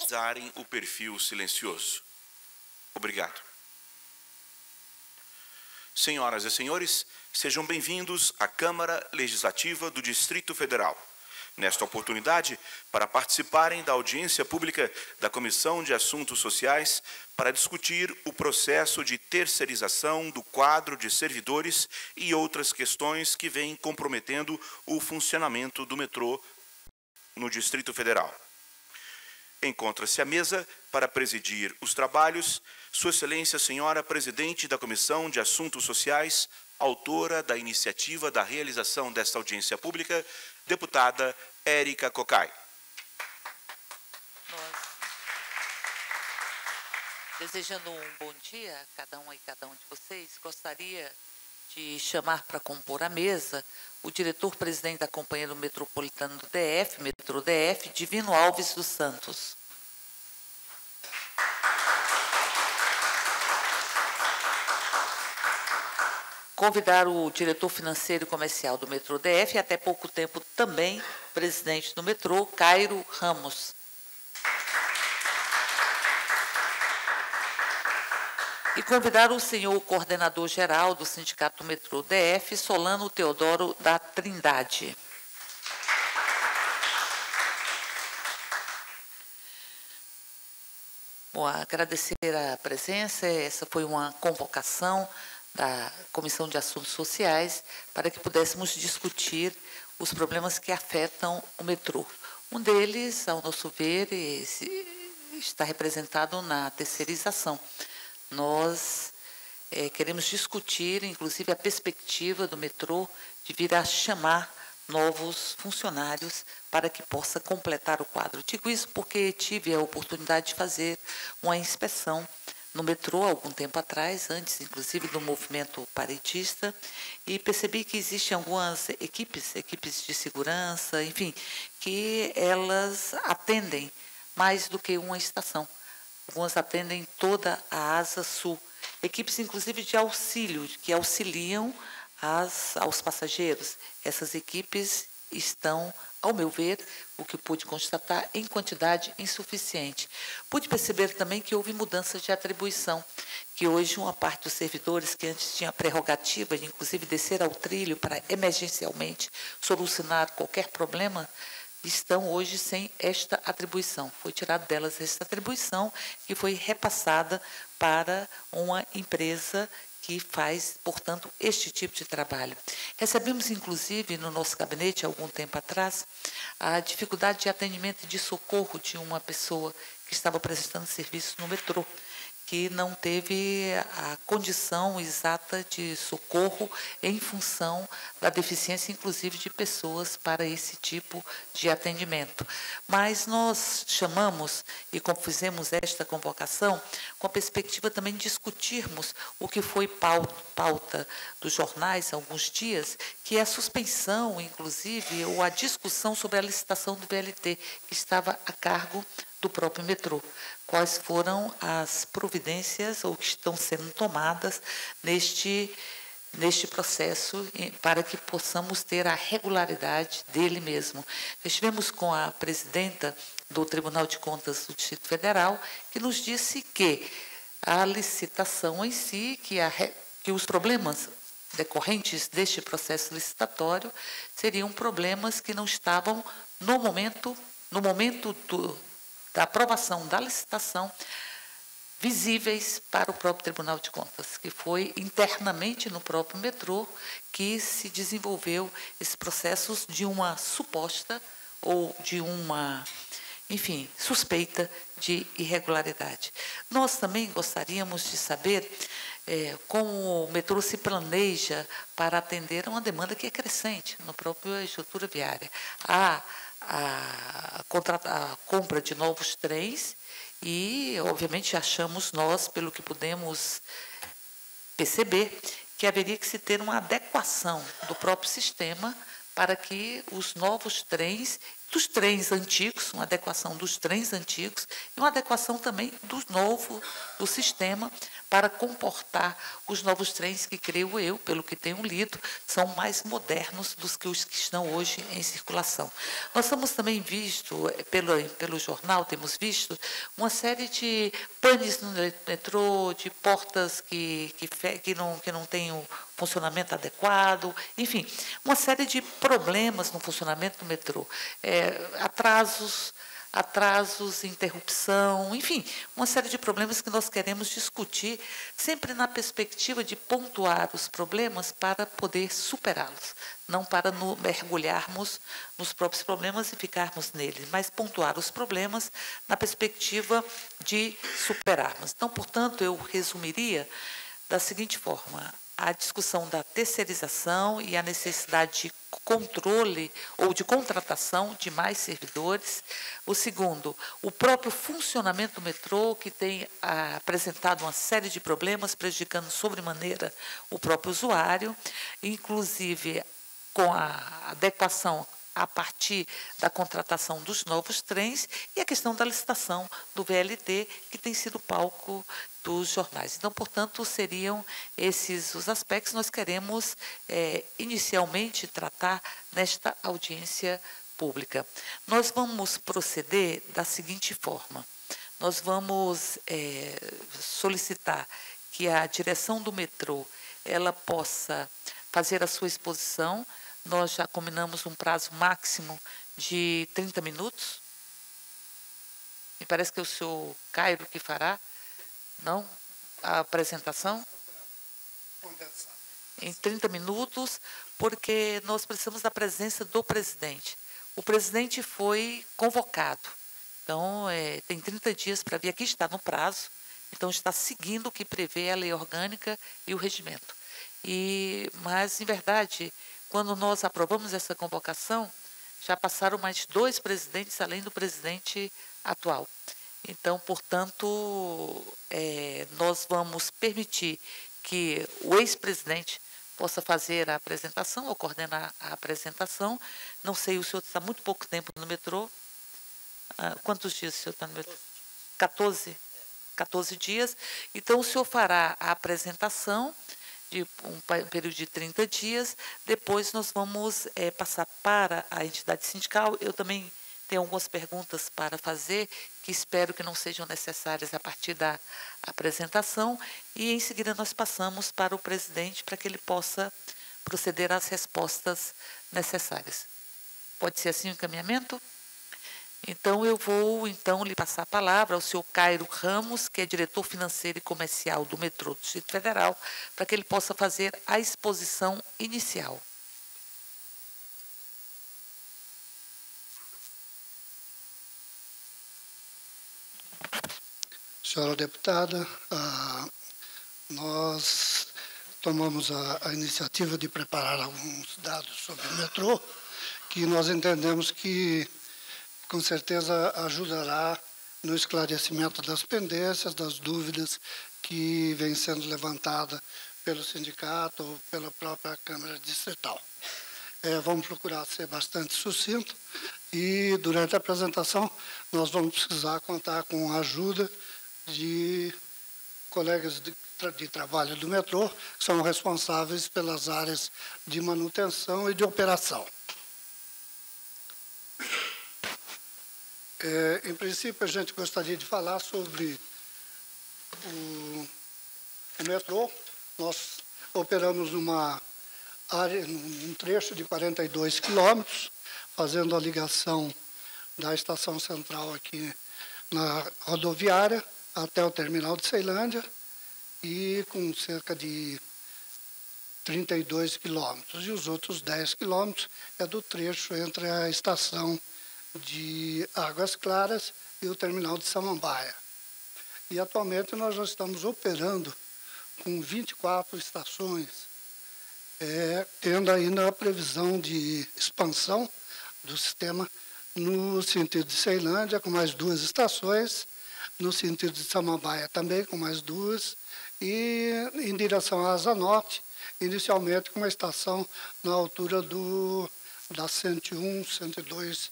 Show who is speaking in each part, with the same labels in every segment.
Speaker 1: usarem o perfil silencioso. Obrigado. Senhoras e senhores, sejam bem-vindos à Câmara Legislativa do Distrito Federal. Nesta oportunidade, para participarem da audiência pública da Comissão de Assuntos Sociais para discutir o processo de terceirização do quadro de servidores e outras questões que vêm comprometendo o funcionamento do metrô no Distrito Federal. Encontra-se à mesa para presidir os trabalhos Sua Excelência Senhora Presidente da Comissão de Assuntos Sociais, autora da iniciativa da realização desta audiência pública, deputada Érica Cocai.
Speaker 2: Desejando um bom dia a cada um e cada um de vocês, gostaria de chamar para compor a mesa o diretor-presidente da Companhia do Metropolitano do DF, Metrô DF, Divino Alves dos Santos. Convidar o diretor financeiro e comercial do Metrô DF, e até pouco tempo também presidente do metrô, Cairo Ramos. E convidar o senhor coordenador-geral do Sindicato do Metrô DF, Solano Teodoro da Trindade. Bom, agradecer a presença. Essa foi uma convocação da Comissão de Assuntos Sociais para que pudéssemos discutir os problemas que afetam o metrô. Um deles, ao nosso ver, está representado na terceirização. Nós queremos discutir, inclusive, a perspectiva do metrô de vir a chamar novos funcionários para que possa completar o quadro. Digo isso porque tive a oportunidade de fazer uma inspeção no metrô há algum tempo atrás, antes, inclusive, do movimento paretista, e percebi que existem algumas equipes de segurança, enfim, que elas atendem mais do que uma estação. Algumas atendem toda a asa sul. Equipes, inclusive, de auxílio, que auxiliam aos passageiros. Essas equipes estão, ao meu ver, o que pude constatar, em quantidade insuficiente. Pude perceber também que houve mudança de atribuição, que hoje uma parte dos servidores que antes tinha a prerrogativa de, inclusive, descer ao trilho para emergencialmente solucionar qualquer problema, estão hoje sem esta atribuição. Foi tirada delas esta atribuição e foi repassada para uma empresa que faz, portanto, este tipo de trabalho. Recebemos, inclusive, no nosso gabinete, há algum tempo atrás, a dificuldade de atendimento e de socorro de uma pessoa que estava prestando serviço no metrô, que não teve a condição exata de socorro em função da deficiência, inclusive, de pessoas para esse tipo de atendimento. Mas nós chamamos e fizemos esta convocação com a perspectiva também de discutirmos o que foi pauta dos jornais há alguns dias, que é a suspensão, inclusive, ou a discussão sobre a licitação do VLT, que estava a cargo do próprio metrô. Quais foram as providências ou que estão sendo tomadas neste processo para que possamos ter a regularidade dele mesmo. Estivemos com a presidenta do Tribunal de Contas do Distrito Federal, que nos disse que a licitação em si, que os problemas decorrentes deste processo licitatório seriam problemas que não estavam no momento da aprovação da licitação, visíveis para o próprio Tribunal de Contas, que foi internamente no próprio metrô que se desenvolveu esses processos de uma suposta ou de uma, enfim, suspeita de irregularidade. Nós também gostaríamos de saber como o metrô se planeja para atender a uma demanda que é crescente na própria estrutura viária. A compra de novos trens e, obviamente, achamos nós, pelo que pudemos perceber, que haveria que se ter uma adequação do próprio sistema para que os novos trens, dos trens antigos, uma adequação dos trens antigos e uma adequação também do sistema para comportar os novos trens que, creio eu, pelo que tenho lido, são mais modernos do que os que estão hoje em circulação. Nós temos também visto, pelo jornal, temos visto uma série de panes no metrô, de portas que não têm o funcionamento adequado, enfim, uma série de problemas no funcionamento do metrô, atrasos, interrupção, enfim, uma série de problemas que nós queremos discutir, sempre na perspectiva de pontuar os problemas para poder superá-los, não para mergulharmos nos próprios problemas e ficarmos neles, mas pontuar os problemas na perspectiva de superarmos. Então, portanto, eu resumiria da seguinte forma: a discussão da terceirização e a necessidade de controle ou de contratação de mais servidores. O segundo, o próprio funcionamento do metrô, que tem apresentado uma série de problemas, prejudicando sobremaneira o próprio usuário, inclusive com a adequação a partir da contratação dos novos trens e a questão da licitação do VLT, que tem sido palco dos jornais. Então, portanto, seriam esses os aspectos que nós queremos inicialmente tratar nesta audiência pública. Nós vamos proceder da seguinte forma: nós vamos solicitar que a direção do metrô ela possa fazer a sua exposição. Nós já combinamos um prazo máximo de 30 minutos. Me parece que é o senhor Cairo que fará, não? A apresentação? Em 30 minutos, porque nós precisamos da presença do presidente. O presidente foi convocado. Então, tem 30 dias para vir aqui, está no prazo. Então, está seguindo o que prevê a lei orgânica e o regimento. Mas, em verdade, quando nós aprovamos essa convocação, já passaram mais 2 presidentes, além do presidente atual. Então, portanto, nós vamos permitir que o ex-presidente possa fazer a apresentação ou coordenar a apresentação. Não sei, o senhor está há muito pouco tempo no metrô. Quantos dias o senhor está no metrô? 14 dias. Então, o senhor fará a apresentação de um período de 30 dias, depois nós vamos passar para a entidade sindical. Eu também tenho algumas perguntas para fazer, que espero que não sejam necessárias a partir da apresentação, e em seguida nós passamos para o presidente para que ele possa proceder às respostas necessárias. Pode ser assim o encaminhamento? Então, eu vou lhe passar a palavra ao senhor Cairo Ramos, que é diretor financeiro e comercial do metrô do Distrito Federal, para que ele possa fazer a exposição inicial.
Speaker 3: Senhora deputada, nós tomamos a iniciativa de preparar alguns dados sobre o metrô, que nós entendemos que com certeza ajudará no esclarecimento das pendências, das dúvidas que vêm sendo levantadas pelo sindicato ou pela própria Câmara Distrital. Vamos procurar ser bastante sucinto e, durante a apresentação, nós vamos precisar contar com a ajuda de colegas de trabalho do metrô, que são responsáveis pelas áreas de manutenção e de operação. Em princípio, a gente gostaria de falar sobre o metrô. Nós operamos numa área, num trecho de 42 quilômetros, fazendo a ligação da estação central aqui na rodoviária até o terminal de Ceilândia, e com cerca de 32 quilômetros. E os outros 10 quilômetros é do trecho entre a estação de Águas Claras e o terminal de Samambaia. E atualmente nós já estamos operando com 24 estações, tendo ainda a previsão de expansão do sistema no sentido de Ceilândia, com mais 2 estações, no sentido de Samambaia também com mais 2, e em direção à Asa Norte, inicialmente com uma estação na altura da 101, 102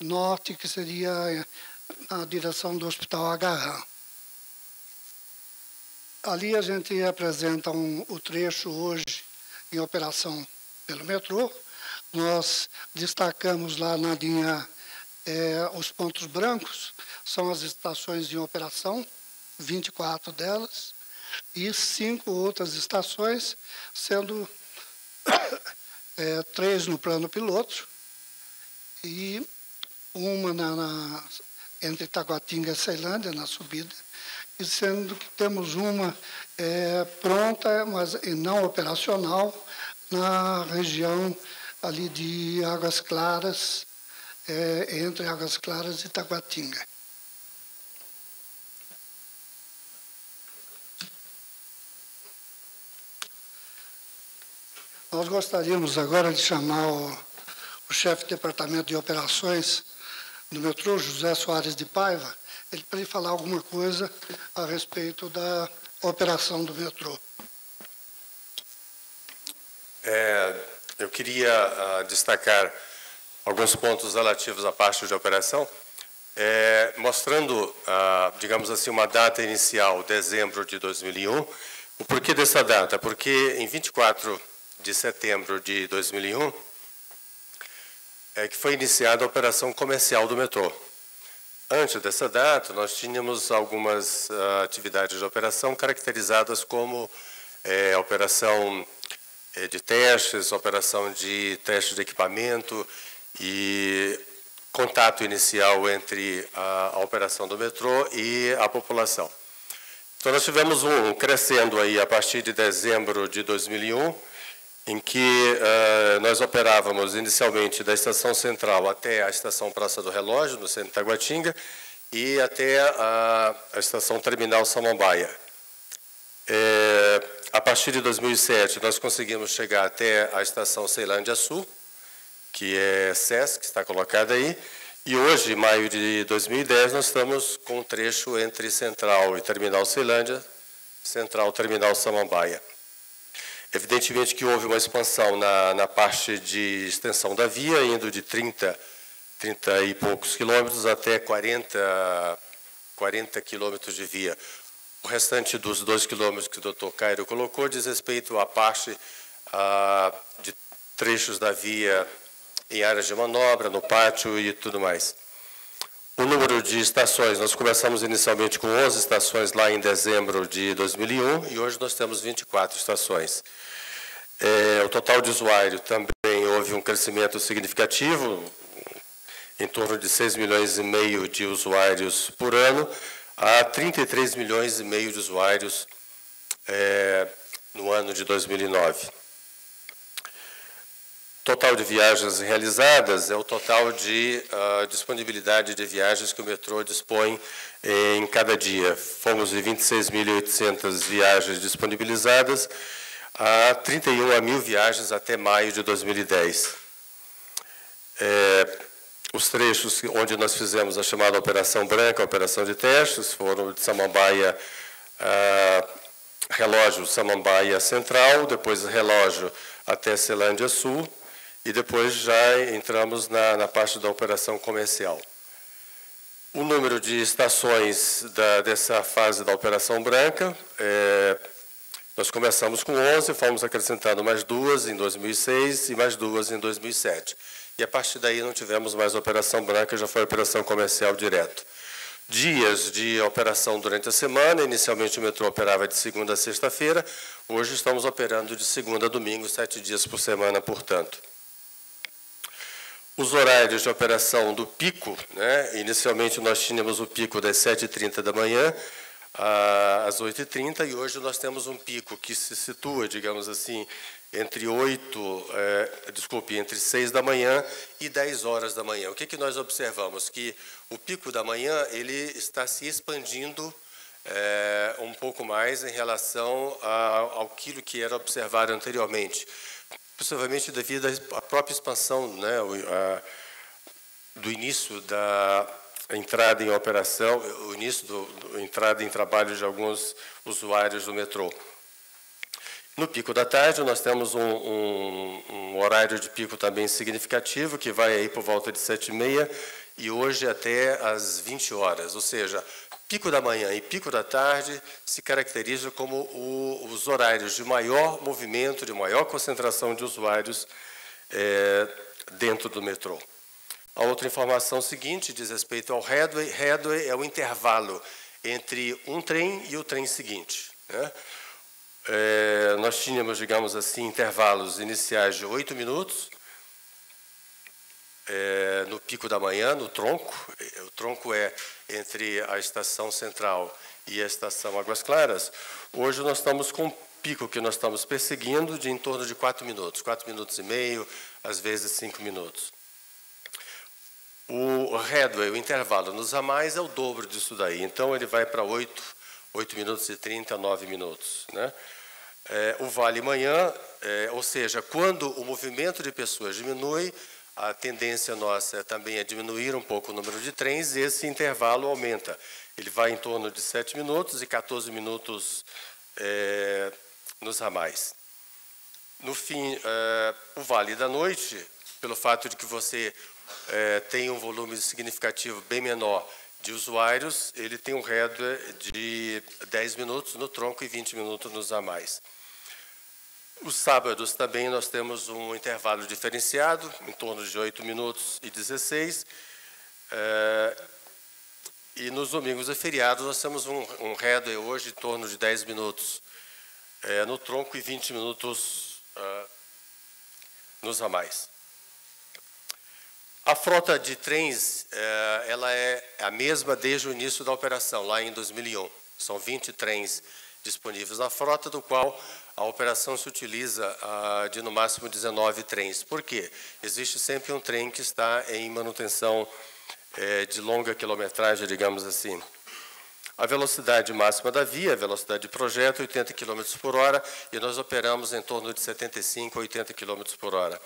Speaker 3: Norte, que seria na direção do Hospital Agarrão. Ali a gente apresenta o trecho hoje em operação pelo metrô. Nós destacamos lá na linha os pontos brancos, são as estações em operação, 24 delas, e 5 outras estações, sendo 3 no plano piloto e uma entre Taguatinga e Ceilândia, na subida, e sendo que temos uma pronta, mas não operacional, na região ali de Águas Claras, entre Águas Claras e Taguatinga. Nós gostaríamos agora de chamar o chefe de departamento de operações do metrô, José Soares de Paiva, para ele falar alguma coisa a respeito da operação do metrô.
Speaker 4: Eu queria destacar alguns pontos relativos à parte de operação, mostrando, digamos assim, uma data inicial, dezembro de 2001. O porquê dessa data? Porque em 24 de setembro de 2001 que foi iniciada a operação comercial do metrô. Antes dessa data, nós tínhamos algumas atividades de operação caracterizadas como operação de testes, operação de teste de equipamento e contato inicial entre a operação do metrô e a população. Então, nós tivemos crescendo aí a partir de dezembro de 2001, em que nós operávamos inicialmente da Estação Central até a Estação Praça do Relógio, no centro de Taguatinga, e até a Estação Terminal Samambaia. A partir de 2007, nós conseguimos chegar até a Estação Ceilândia Sul, que é SESC, que está colocada aí, e hoje, em maio de 2010, nós estamos com um trecho entre Central e Terminal Ceilândia, Central Terminal Samambaia. Evidentemente que houve uma expansão na parte de extensão da via, indo de 30 e poucos quilômetros até 40 quilômetros de via. O restante dos 2 quilômetros que o Dr. Cairo colocou diz respeito à parte de trechos da via em áreas de manobra, no pátio e tudo mais. O número de estações, nós começamos inicialmente com 11 estações lá em dezembro de 2001 e hoje nós temos 24 estações. O total de usuário também houve um crescimento significativo, em torno de 6,5 milhões de usuários por ano, a 33,5 milhões de usuários no ano de 2009. Total de viagens realizadas é o total de disponibilidade de viagens que o metrô dispõe em cada dia. Fomos de 26.800 viagens disponibilizadas a 31 mil viagens até maio de 2010. Os trechos onde nós fizemos a chamada Operação Branca, a operação de testes, foram de Samambaia, Relógio Samambaia Central, depois Relógio até Ceilândia Sul, e depois já entramos na parte da operação comercial. O número de estações dessa fase da Operação Branca, nós começamos com 11, fomos acrescentando mais 2 em 2006 e mais 2 em 2007. E a partir daí não tivemos mais Operação Branca, já foi operação comercial direto. Dias de operação durante a semana, inicialmente o metrô operava de segunda a sexta-feira, hoje estamos operando de segunda a domingo, 7 dias por semana, portanto. Os horários de operação do pico, inicialmente nós tínhamos o pico das 7h30 da manhã às 8h30, e hoje nós temos um pico que se situa, digamos assim, entre 6 da manhã e 10 horas da manhã. O que nós observamos? Que o pico da manhã ele está se expandindo um pouco mais em relação ao que era observado anteriormente, possivelmente devido à própria expansão, do início da entrada em operação, o início da entrada em trabalho de alguns usuários do metrô. No pico da tarde, nós temos um horário de pico também significativo, que vai aí por volta de 7h30 e hoje até às 20 horas, ou seja, pico da manhã e pico da tarde se caracterizam como os horários de maior movimento, de maior concentração de usuários dentro do metrô. A outra informação seguinte diz respeito ao headway. Headway é o intervalo entre um trem e o trem seguinte, né? Nós tínhamos, digamos assim, intervalos iniciais de 8 minutos, no pico da manhã, no tronco. O tronco é entre a estação central e a estação Águas Claras. Hoje nós estamos com um pico que nós estamos perseguindo de em torno de 4 minutos, 4 minutos e meio, às vezes 5 minutos. O headway, o intervalo nos ramais, é o dobro disso daí. Então, ele vai para 8 minutos e 30, 9 minutos. Né? O vale manhã, ou seja, quando o movimento de pessoas diminui, a tendência nossa também é diminuir um pouco o número de trens, e esse intervalo aumenta. Ele vai em torno de 7 minutos e 14 minutos nos ramais. No fim, o vale da noite, pelo fato de que você tem um volume significativo bem menor de usuários, ele tem um headway de 10 minutos no tronco e 20 minutos nos ramais. Os sábados também nós temos um intervalo diferenciado, em torno de 8 minutos e 16. E nos domingos e feriados nós temos um headway hoje em torno de 10 minutos no tronco e 20 minutos nos ramais. A frota de trens ela é a mesma desde o início da operação, lá em 2001. São 20 trens disponíveis na frota, do qual a operação se utiliza de no máximo 19 trens. Por quê? Existe sempre um trem que está em manutenção de longa quilometragem, digamos assim. A velocidade máxima da via, a velocidade de projeto, 80 km por hora, e nós operamos em torno de 75 a 80 km por hora.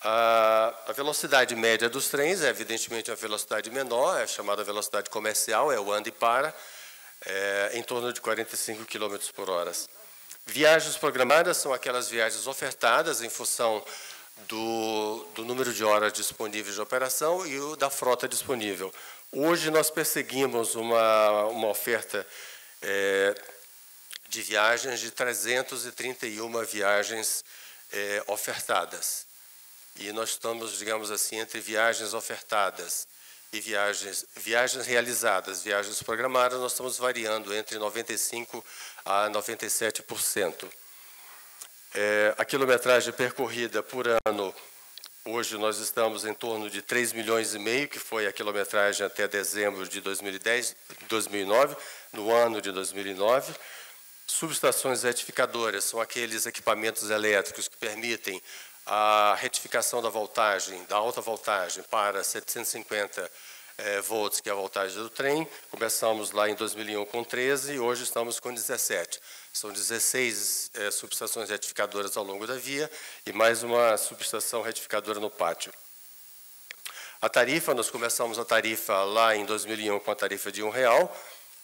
Speaker 4: A velocidade média dos trens é, evidentemente, a velocidade menor, é chamada velocidade comercial, é o anda e para, em torno de 45 km por hora. Viagens programadas são aquelas viagens ofertadas em função do número de horas disponíveis de operação e da frota disponível. Hoje nós perseguimos uma oferta de viagens de 331 viagens ofertadas. E nós estamos, digamos assim, entre viagens ofertadas e viagens realizadas, viagens programadas, nós estamos variando entre 95% a 97%. A quilometragem percorrida por ano, hoje nós estamos em torno de 3,5 milhões, que foi a quilometragem até dezembro de 2009, no ano de 2009. Subestações retificadoras são aqueles equipamentos elétricos que permitem a retificação da voltagem, da alta voltagem para 750 volts, que é a voltagem do trem. Começamos lá em 2001 com 13 e hoje estamos com 17. São 16 subestações retificadoras ao longo da via e mais uma subestação retificadora no pátio. A tarifa, nós começamos a tarifa lá em 2001 com a tarifa de R$1.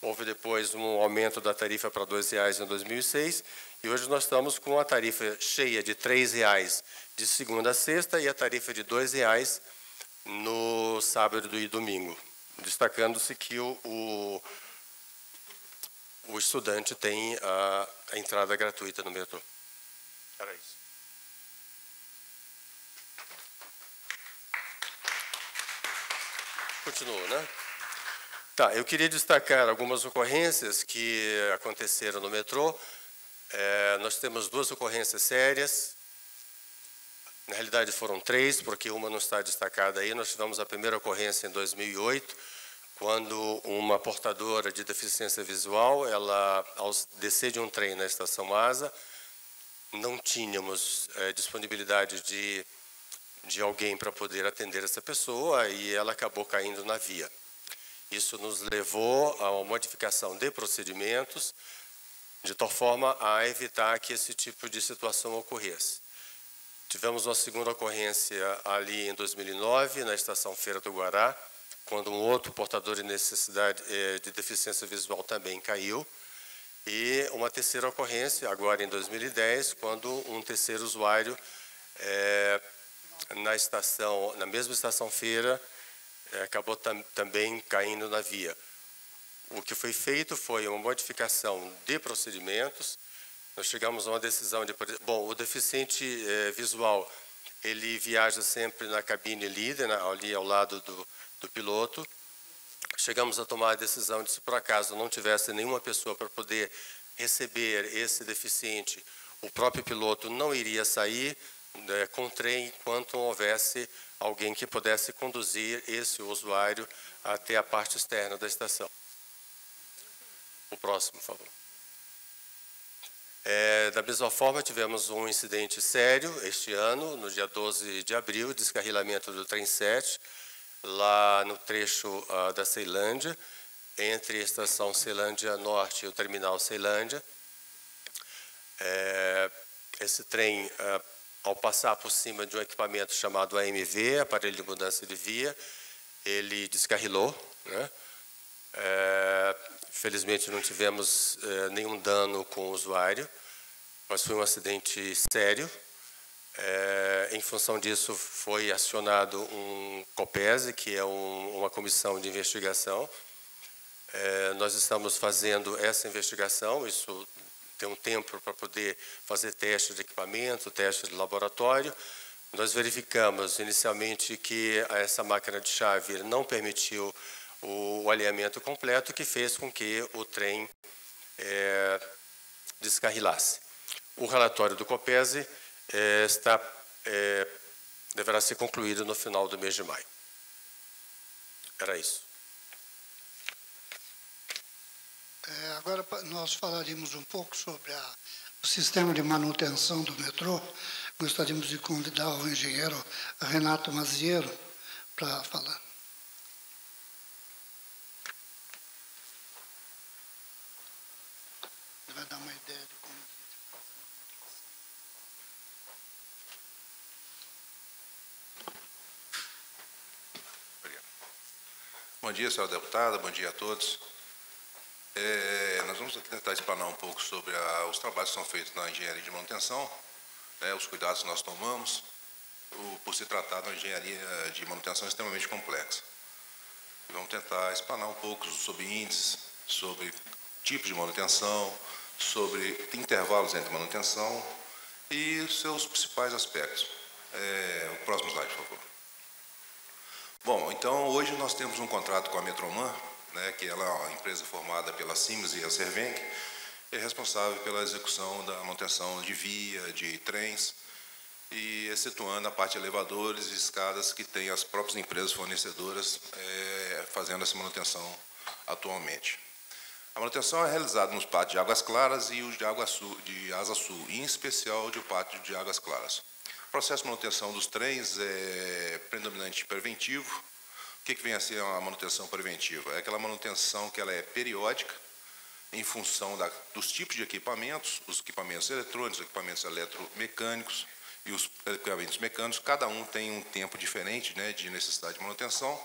Speaker 4: Houve depois um aumento da tarifa para R$2 em 2006 e hoje nós estamos com a tarifa cheia de R$3 de segunda a sexta e a tarifa de R$2 no sábado e domingo, destacando-se que o estudante tem a entrada gratuita no metrô. Era isso. Continuo, né? Tá, eu queria destacar algumas ocorrências que aconteceram no metrô. Nós temos 2 ocorrências sérias. Na realidade, foram 3, porque uma não está destacada aí. Nós tivemos a primeira ocorrência em 2008, quando uma portadora de deficiência visual, ela, ao descer de um trem na estação Asa, não tínhamos disponibilidade de alguém para poder atender essa pessoa e ela acabou caindo na via. Isso nos levou a uma modificação de procedimentos, de tal forma a evitar que esse tipo de situação ocorresse. Tivemos uma segunda ocorrência ali em 2009, na estação Feira do Guará, quando um outro portador de necessidade de deficiência visual também caiu. E uma terceira ocorrência, agora em 2010, quando um terceiro usuário, na mesma estação Feira, acabou também caindo na via. o que foi feito foi uma modificação de procedimentos. Nós chegamos a uma decisão de... Bom, o deficiente visual, ele viaja sempre na cabine líder, ali ao lado do piloto. Chegamos a tomar a decisão de, se por acaso não tivesse nenhuma pessoa para poder receber esse deficiente, o próprio piloto não iria sair com o trem enquanto não houvesse alguém que pudesse conduzir esse usuário até a parte externa da estação. O próximo, por favor. Da mesma forma, tivemos um incidente sério este ano, no dia 12 de abril, descarrilamento do trem 7, lá no trecho da Ceilândia, entre a estação Ceilândia Norte e o terminal Ceilândia. Esse trem, ao passar por cima de um equipamento chamado AMV, aparelho de mudança de via, ele descarrilou, né? Felizmente não tivemos nenhum dano com o usuário, mas foi um acidente sério. Em função disso, foi acionado um COPESE, que é uma comissão de investigação. Nós estamos fazendo essa investigação, isso tem um tempo para poder fazer teste de equipamento, teste de laboratório. Nós verificamos inicialmente que essa máquina de chave não permitiu o alinhamento completo, que fez com que o trem descarrilasse. O relatório do COPESE deverá ser concluído no final do mês de maio. Era isso.
Speaker 3: Agora nós falaríamos um pouco sobre o sistema de manutenção do metrô. Gostaríamos de convidar o engenheiro Renato Maziero para falar. Ele vai dar uma ideia de como...
Speaker 5: Bom dia, senhora deputada, bom dia a todos. Nós vamos tentar explanar um pouco sobre os trabalhos que são feitos na engenharia de manutenção, os cuidados que nós tomamos, por se tratar de uma engenharia de manutenção extremamente complexa. E vamos tentar explanar um pouco sobre índices, sobre tipos de manutenção, sobre intervalos entre manutenção e os seus principais aspectos. O próximo slide, por favor. Bom, então hoje nós temos um contrato com a Metroman, que ela é uma empresa formada pela Siemens e a Servenc, é responsável pela execução da manutenção de via, de trens, e excetuando a parte de elevadores e escadas que tem as próprias empresas fornecedoras fazendo essa manutenção atualmente. A manutenção é realizada nos pátios de Águas Claras e os de Asa Sul, em especial o pátio de Águas Claras. O processo de manutenção dos trens é predominante preventivo. O que vem a ser a manutenção preventiva? É aquela manutenção que ela é periódica, em função dos tipos de equipamentos, os equipamentos eletrônicos, os equipamentos eletromecânicos e os equipamentos mecânicos. Cada um tem um tempo diferente de necessidade de manutenção.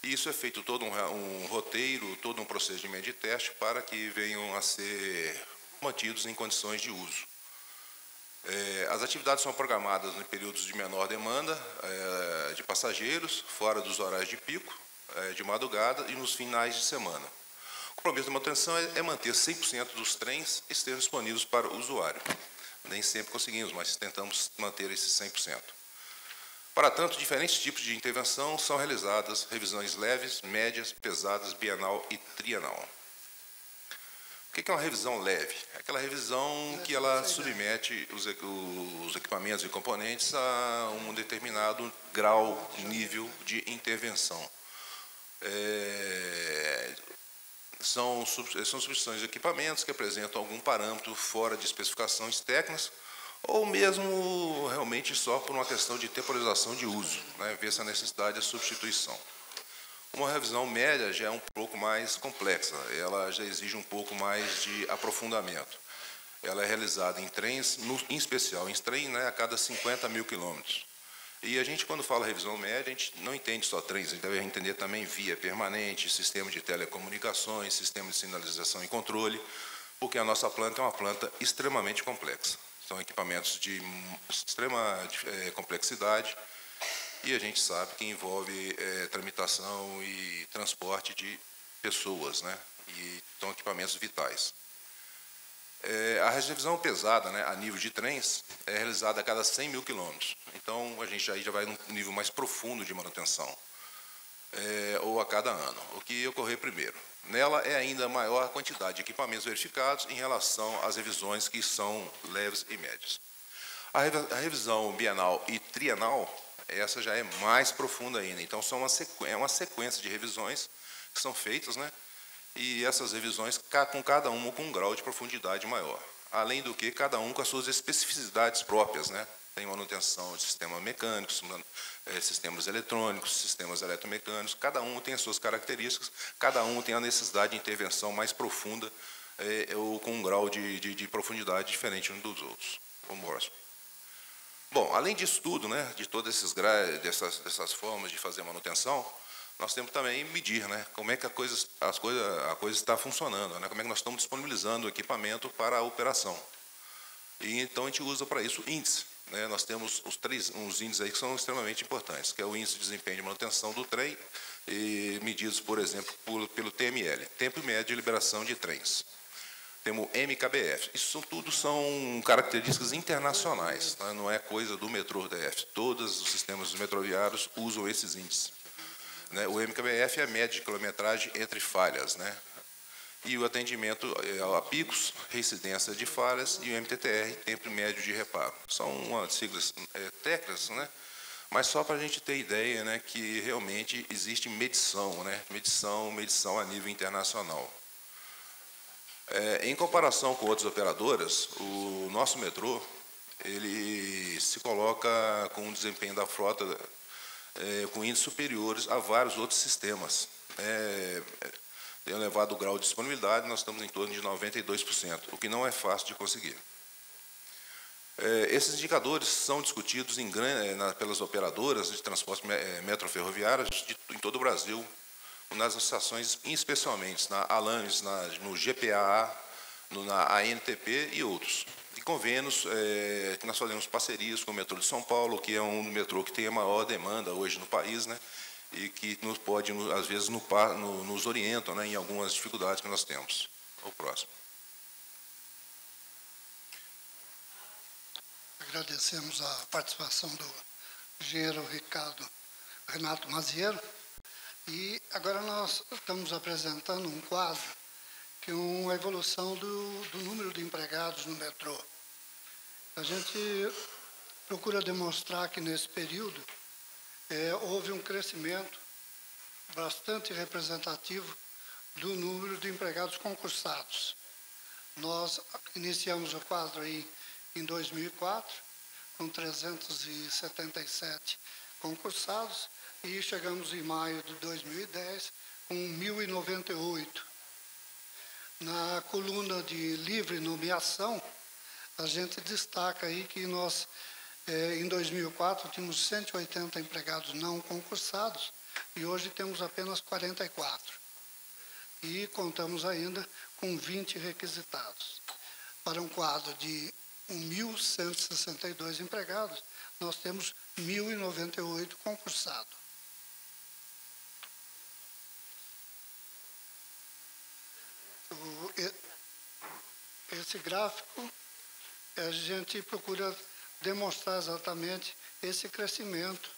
Speaker 5: E isso é feito todo um roteiro, todo um procedimento de teste para que venham a ser mantidos em condições de uso. As atividades são programadas em períodos de menor demanda de passageiros, fora dos horários de pico, de madrugada e nos finais de semana. O compromisso da manutenção é manter 100% dos trens estejam disponíveis para o usuário. Nem sempre conseguimos, mas tentamos manter esses 100%. Para tanto, diferentes tipos de intervenção são realizadas, revisões leves, médias, pesadas, bienal e trienal. O que é uma revisão leve? É aquela revisão que ela submete os equipamentos e componentes a um determinado grau, nível de intervenção. São substituições de equipamentos que apresentam algum parâmetro fora de especificações técnicas ou mesmo realmente só por uma questão de temporização de uso, ver essa necessidade de substituição. Uma revisão média já é um pouco mais complexa, ela já exige um pouco mais de aprofundamento. Ela é realizada em trens, em especial em trem, a cada 50 mil quilômetros. E a gente, quando fala revisão média, a gente não entende só trens, a gente deve entender também via permanente, sistema de telecomunicações, sistema de sinalização e controle, porque a nossa planta é uma planta extremamente complexa. São equipamentos de extrema complexidade, e a gente sabe que envolve tramitação e transporte de pessoas, e são equipamentos vitais. A revisão pesada, né, a nível de trens, é realizada a cada 100 mil quilômetros. Então, a gente aí já vai num nível mais profundo de manutenção, ou a cada ano, o que ocorrer primeiro. Nela é ainda maior a quantidade de equipamentos verificados em relação às revisões que são leves e médias. A revisão bienal e trienal, essa já é mais profunda ainda. Então, é uma sequência de revisões que são feitas, né? E essas revisões, com cada uma com um grau de profundidade maior. Além do que, cada um com as suas especificidades próprias, né? Tem manutenção de sistemas mecânicos, sistemas eletrônicos, sistemas eletromecânicos. Cada um tem as suas características, cada um tem a necessidade de intervenção mais profunda ou com um grau de profundidade diferente uns dos outros. Vamos próximo. Bom, além disso tudo, né, de todas dessas formas de fazer manutenção, nós temos também medir, né, como é que a coisa está funcionando, né, como é que nós estamos disponibilizando o equipamento para a operação. E então a gente usa para isso índice. Né, nós temos uns índices aí que são extremamente importantes, que é o índice de desempenho de manutenção do trem, medidos, por exemplo, pelo TML, Tempo Médio de Liberação de Trens. Temos o MKBF. Isso tudo são características internacionais, tá? Não é coisa do metrô DF. Todos os sistemas metroviários usam esses índices. Né? O MKBF é a média de quilometragem entre falhas, né? E o atendimento a picos, reincidência de falhas, e o MTTR, tempo médio de reparo. São umas siglas técnicas, né? Mas só para a gente ter ideia, né, que realmente existe medição, né? Medição a nível internacional. Em comparação com outras operadoras, o nosso metrô ele se coloca com um desempenho da frota com índices superiores a vários outros sistemas. Tem elevado grau de disponibilidade, nós estamos em torno de 92%, o que não é fácil de conseguir. Esses indicadores são discutidos pelas operadoras de transporte metroferroviários em todo o Brasil, nas associações, especialmente na ALANES, no GPAA, na ANTP e outros. E convênios que nós fazemos parcerias com o metrô de São Paulo, que é um metrô que tem a maior demanda hoje no país, né? E que nos pode, às vezes, nos orientam, né, em algumas dificuldades que nós temos. O próximo.
Speaker 3: Agradecemos a participação do engenheiro Renato Maziero. E agora nós estamos apresentando um quadro que é uma evolução do número de empregados no metrô. A gente procura demonstrar que nesse período houve um crescimento bastante representativo do número de empregados concursados. Nós iniciamos o quadro aí em 2004, com 377 concursados, e chegamos em maio de 2010 com 1.098. Na coluna de livre nomeação, a gente destaca aí que nós, em 2004, tínhamos 180 empregados não concursados e hoje temos apenas 44. E contamos ainda com 20 requisitados. Para um quadro de 1.162 empregados, nós temos 1.098 concursados. Esse gráfico, a gente procura demonstrar exatamente esse crescimento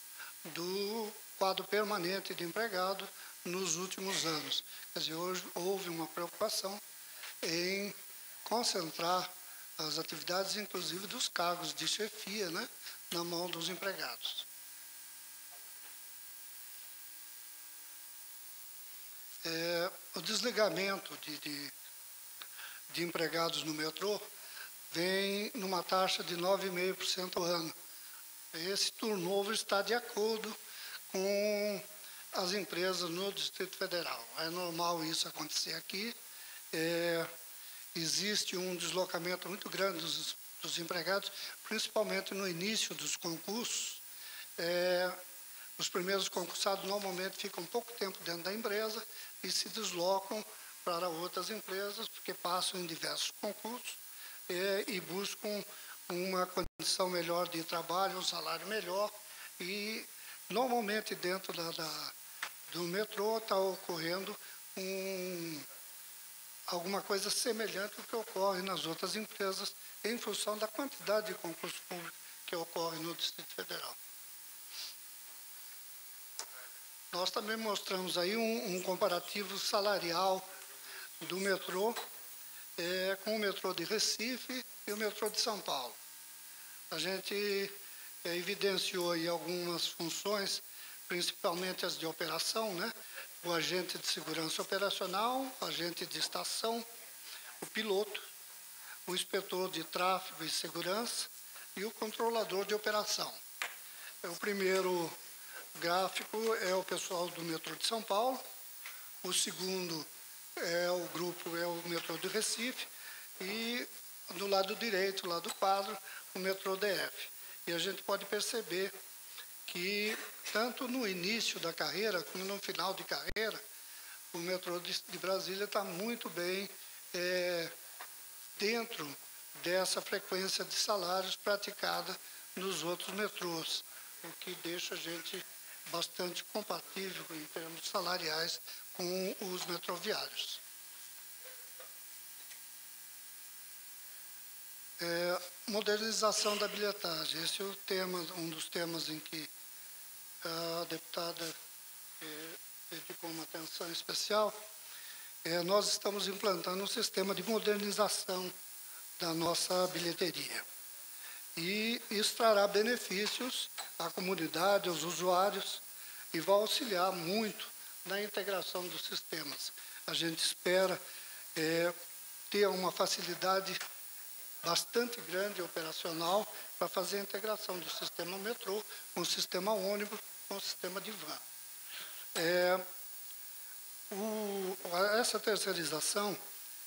Speaker 3: do quadro permanente de empregado nos últimos anos. Quer dizer, hoje houve uma preocupação em concentrar as atividades, inclusive dos cargos de chefia, né, na mão dos empregados. O desligamento de empregados no metrô vem numa taxa de 9,5% ao ano. Esse turnover está de acordo com as empresas no Distrito Federal. É normal isso acontecer aqui. Existe um deslocamento muito grande dos empregados, principalmente no início dos concursos. Os primeiros concursados normalmente ficam pouco tempo dentro da empresa e se deslocam para outras empresas, porque passam em diversos concursos e buscam uma condição melhor de trabalho, um salário melhor. E, normalmente, dentro do metrô está ocorrendo alguma coisa semelhante ao que ocorre nas outras empresas, em função da quantidade de concurso público que ocorre no Distrito Federal. Nós também mostramos aí um comparativo salarial do metrô com o metrô de Recife e o metrô de São Paulo. A gente evidenciou aí algumas funções, principalmente as de operação, né? O agente de segurança operacional, o agente de estação, o piloto, o inspetor de tráfego e segurança e o controlador de operação. O primeiro gráfico é o pessoal do metrô de São Paulo, o segundo é o metrô de Recife e do lado direito, lá do quadro, o metrô DF. E a gente pode perceber que, tanto no início da carreira como no final de carreira, o metrô de Brasília está muito bem dentro dessa frequência de salários praticada nos outros metrôs, o que deixa a gente bastante compatível em termos salariais com os metroviários. Modernização da bilhetagem. Esse é o tema, um dos temas em que a deputada dedicou uma atenção especial. Nós estamos implantando um sistema de modernização da nossa bilheteria. E isso trará benefícios à comunidade, aos usuários, e vai auxiliar muito na integração dos sistemas. A gente espera ter uma facilidade bastante grande operacional para fazer a integração do sistema metrô com o sistema ônibus, com o sistema de van. Essa terceirização,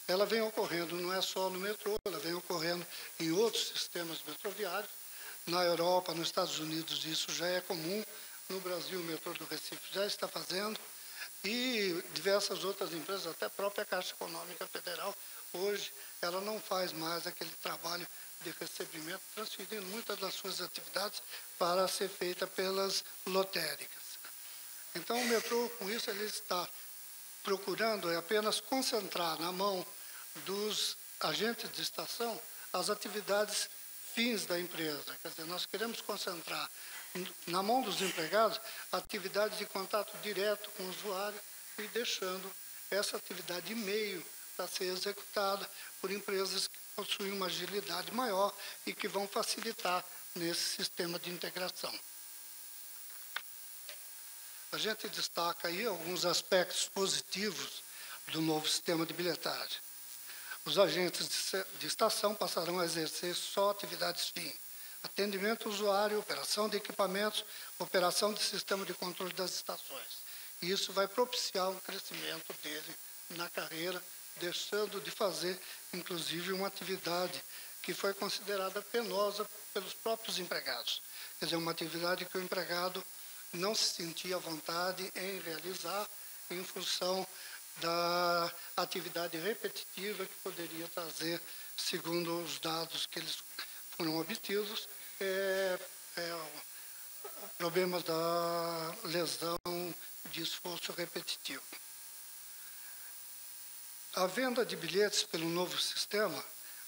Speaker 3: ela vem ocorrendo não é só no metrô, ela vem ocorrendo em outros sistemas metroviários. Na Europa, nos Estados Unidos, isso já é comum. No Brasil, o metrô do Recife já está fazendo. E diversas outras empresas, até a própria Caixa Econômica Federal, hoje, ela não faz mais aquele trabalho de recebimento, transferindo muitas das suas atividades para ser feita pelas lotéricas. Então, o metrô, com isso, ele está procurando apenas concentrar na mão dos agentes de estação as atividades fins da empresa. Quer dizer, nós queremos concentrar na mão dos empregados atividades de contato direto com o usuário e deixando essa atividade de meio para ser executada por empresas que possuem uma agilidade maior e que vão facilitar nesse sistema de integração. A gente destaca aí alguns aspectos positivos do novo sistema de bilhetagem. Os agentes de estação passarão a exercer só atividades fim: atendimento ao usuário, operação de equipamentos, operação de sistema de controle das estações. E isso vai propiciar um crescimento dele na carreira, deixando de fazer, inclusive, uma atividade que foi considerada penosa pelos próprios empregados. Quer dizer, uma atividade que o empregado não se sentia à vontade em realizar em função da atividade repetitiva que poderia trazer, segundo os dados que eles foram obtidos, problemas da lesão de esforço repetitivo. A venda de bilhetes pelo novo sistema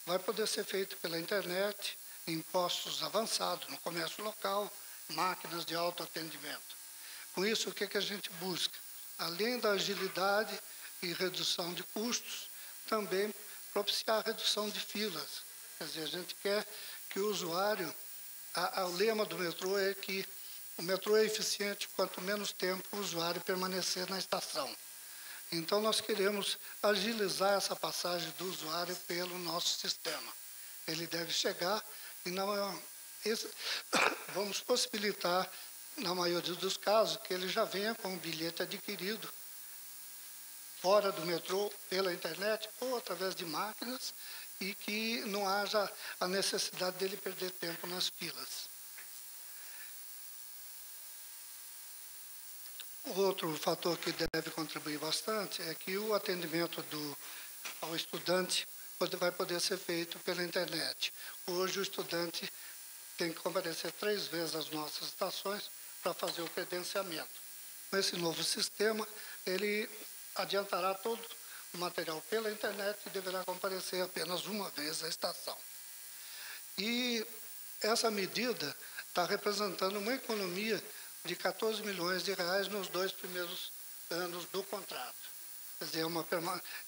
Speaker 3: vai poder ser feita pela internet, em postos avançados, no comércio local, máquinas de autoatendimento. Com isso, o que a gente busca? Além da agilidade e redução de custos, também propiciar a redução de filas. Quer dizer, a gente quer que o usuário... O lema do metrô é que o metrô é eficiente quanto menos tempo o usuário permanecer na estação. Então, nós queremos agilizar essa passagem do usuário pelo nosso sistema. Ele deve chegar e vamos possibilitar, na maioria dos casos, que ele já venha com o bilhete adquirido fora do metrô, pela internet ou através de máquinas, e que não haja a necessidade dele perder tempo nas filas. Outro fator que deve contribuir bastante é que o atendimento ao estudante vai poder ser feito pela internet. Hoje, o estudante tem que comparecer 3 vezes às nossas estações para fazer o credenciamento. Com esse novo sistema, ele adiantará todo o material pela internet e deverá comparecer apenas uma vez à estação. E essa medida está representando uma economia de 14 milhões de reais nos 2 primeiros anos do contrato. Quer dizer,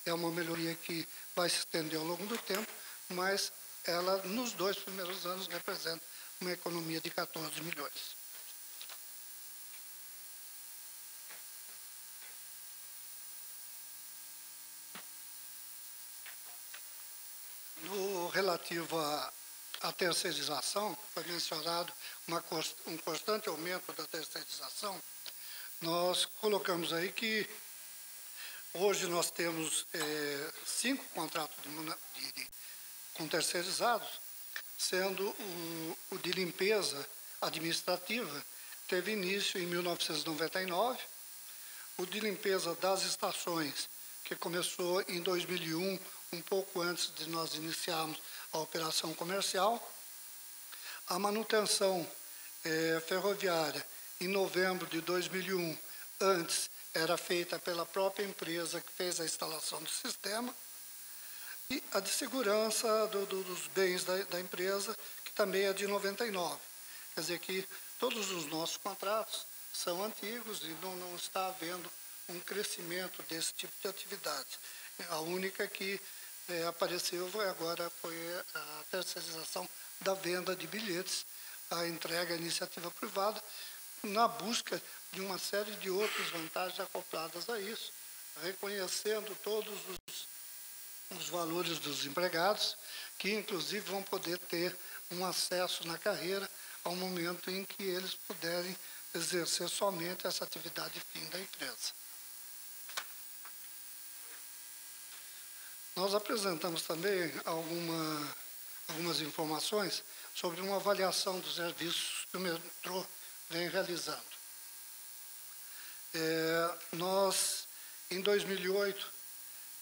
Speaker 3: é uma melhoria que vai se estender ao longo do tempo, mas ela, nos 2 primeiros anos, representa uma economia de 14 milhões. No relativo à terceirização, foi mencionado um constante aumento da terceirização. Nós colocamos aí que hoje nós temos 5 contratos com terceirizados, sendo o de limpeza administrativa, teve início em 1999, o de limpeza das estações, que começou em 2001, um pouco antes de nós iniciarmos a operação comercial, a manutenção ferroviária, em novembro de 2001, antes era feita pela própria empresa que fez a instalação do sistema, e a de segurança dos bens da empresa, que também é de 99. Quer dizer que todos os nossos contratos são antigos e não está havendo um crescimento desse tipo de atividade. A única que apareceu agora foi a terceirização da venda de bilhetes, a entrega à iniciativa privada, na busca de uma série de outras vantagens acopladas a isso, reconhecendo todos os valores dos empregados, que inclusive vão poder ter um acesso na carreira ao momento em que eles puderem exercer somente essa atividade fim da empresa. Nós apresentamos também algumas informações sobre uma avaliação dos serviços que o metrô vem realizando. Nós, em 2008,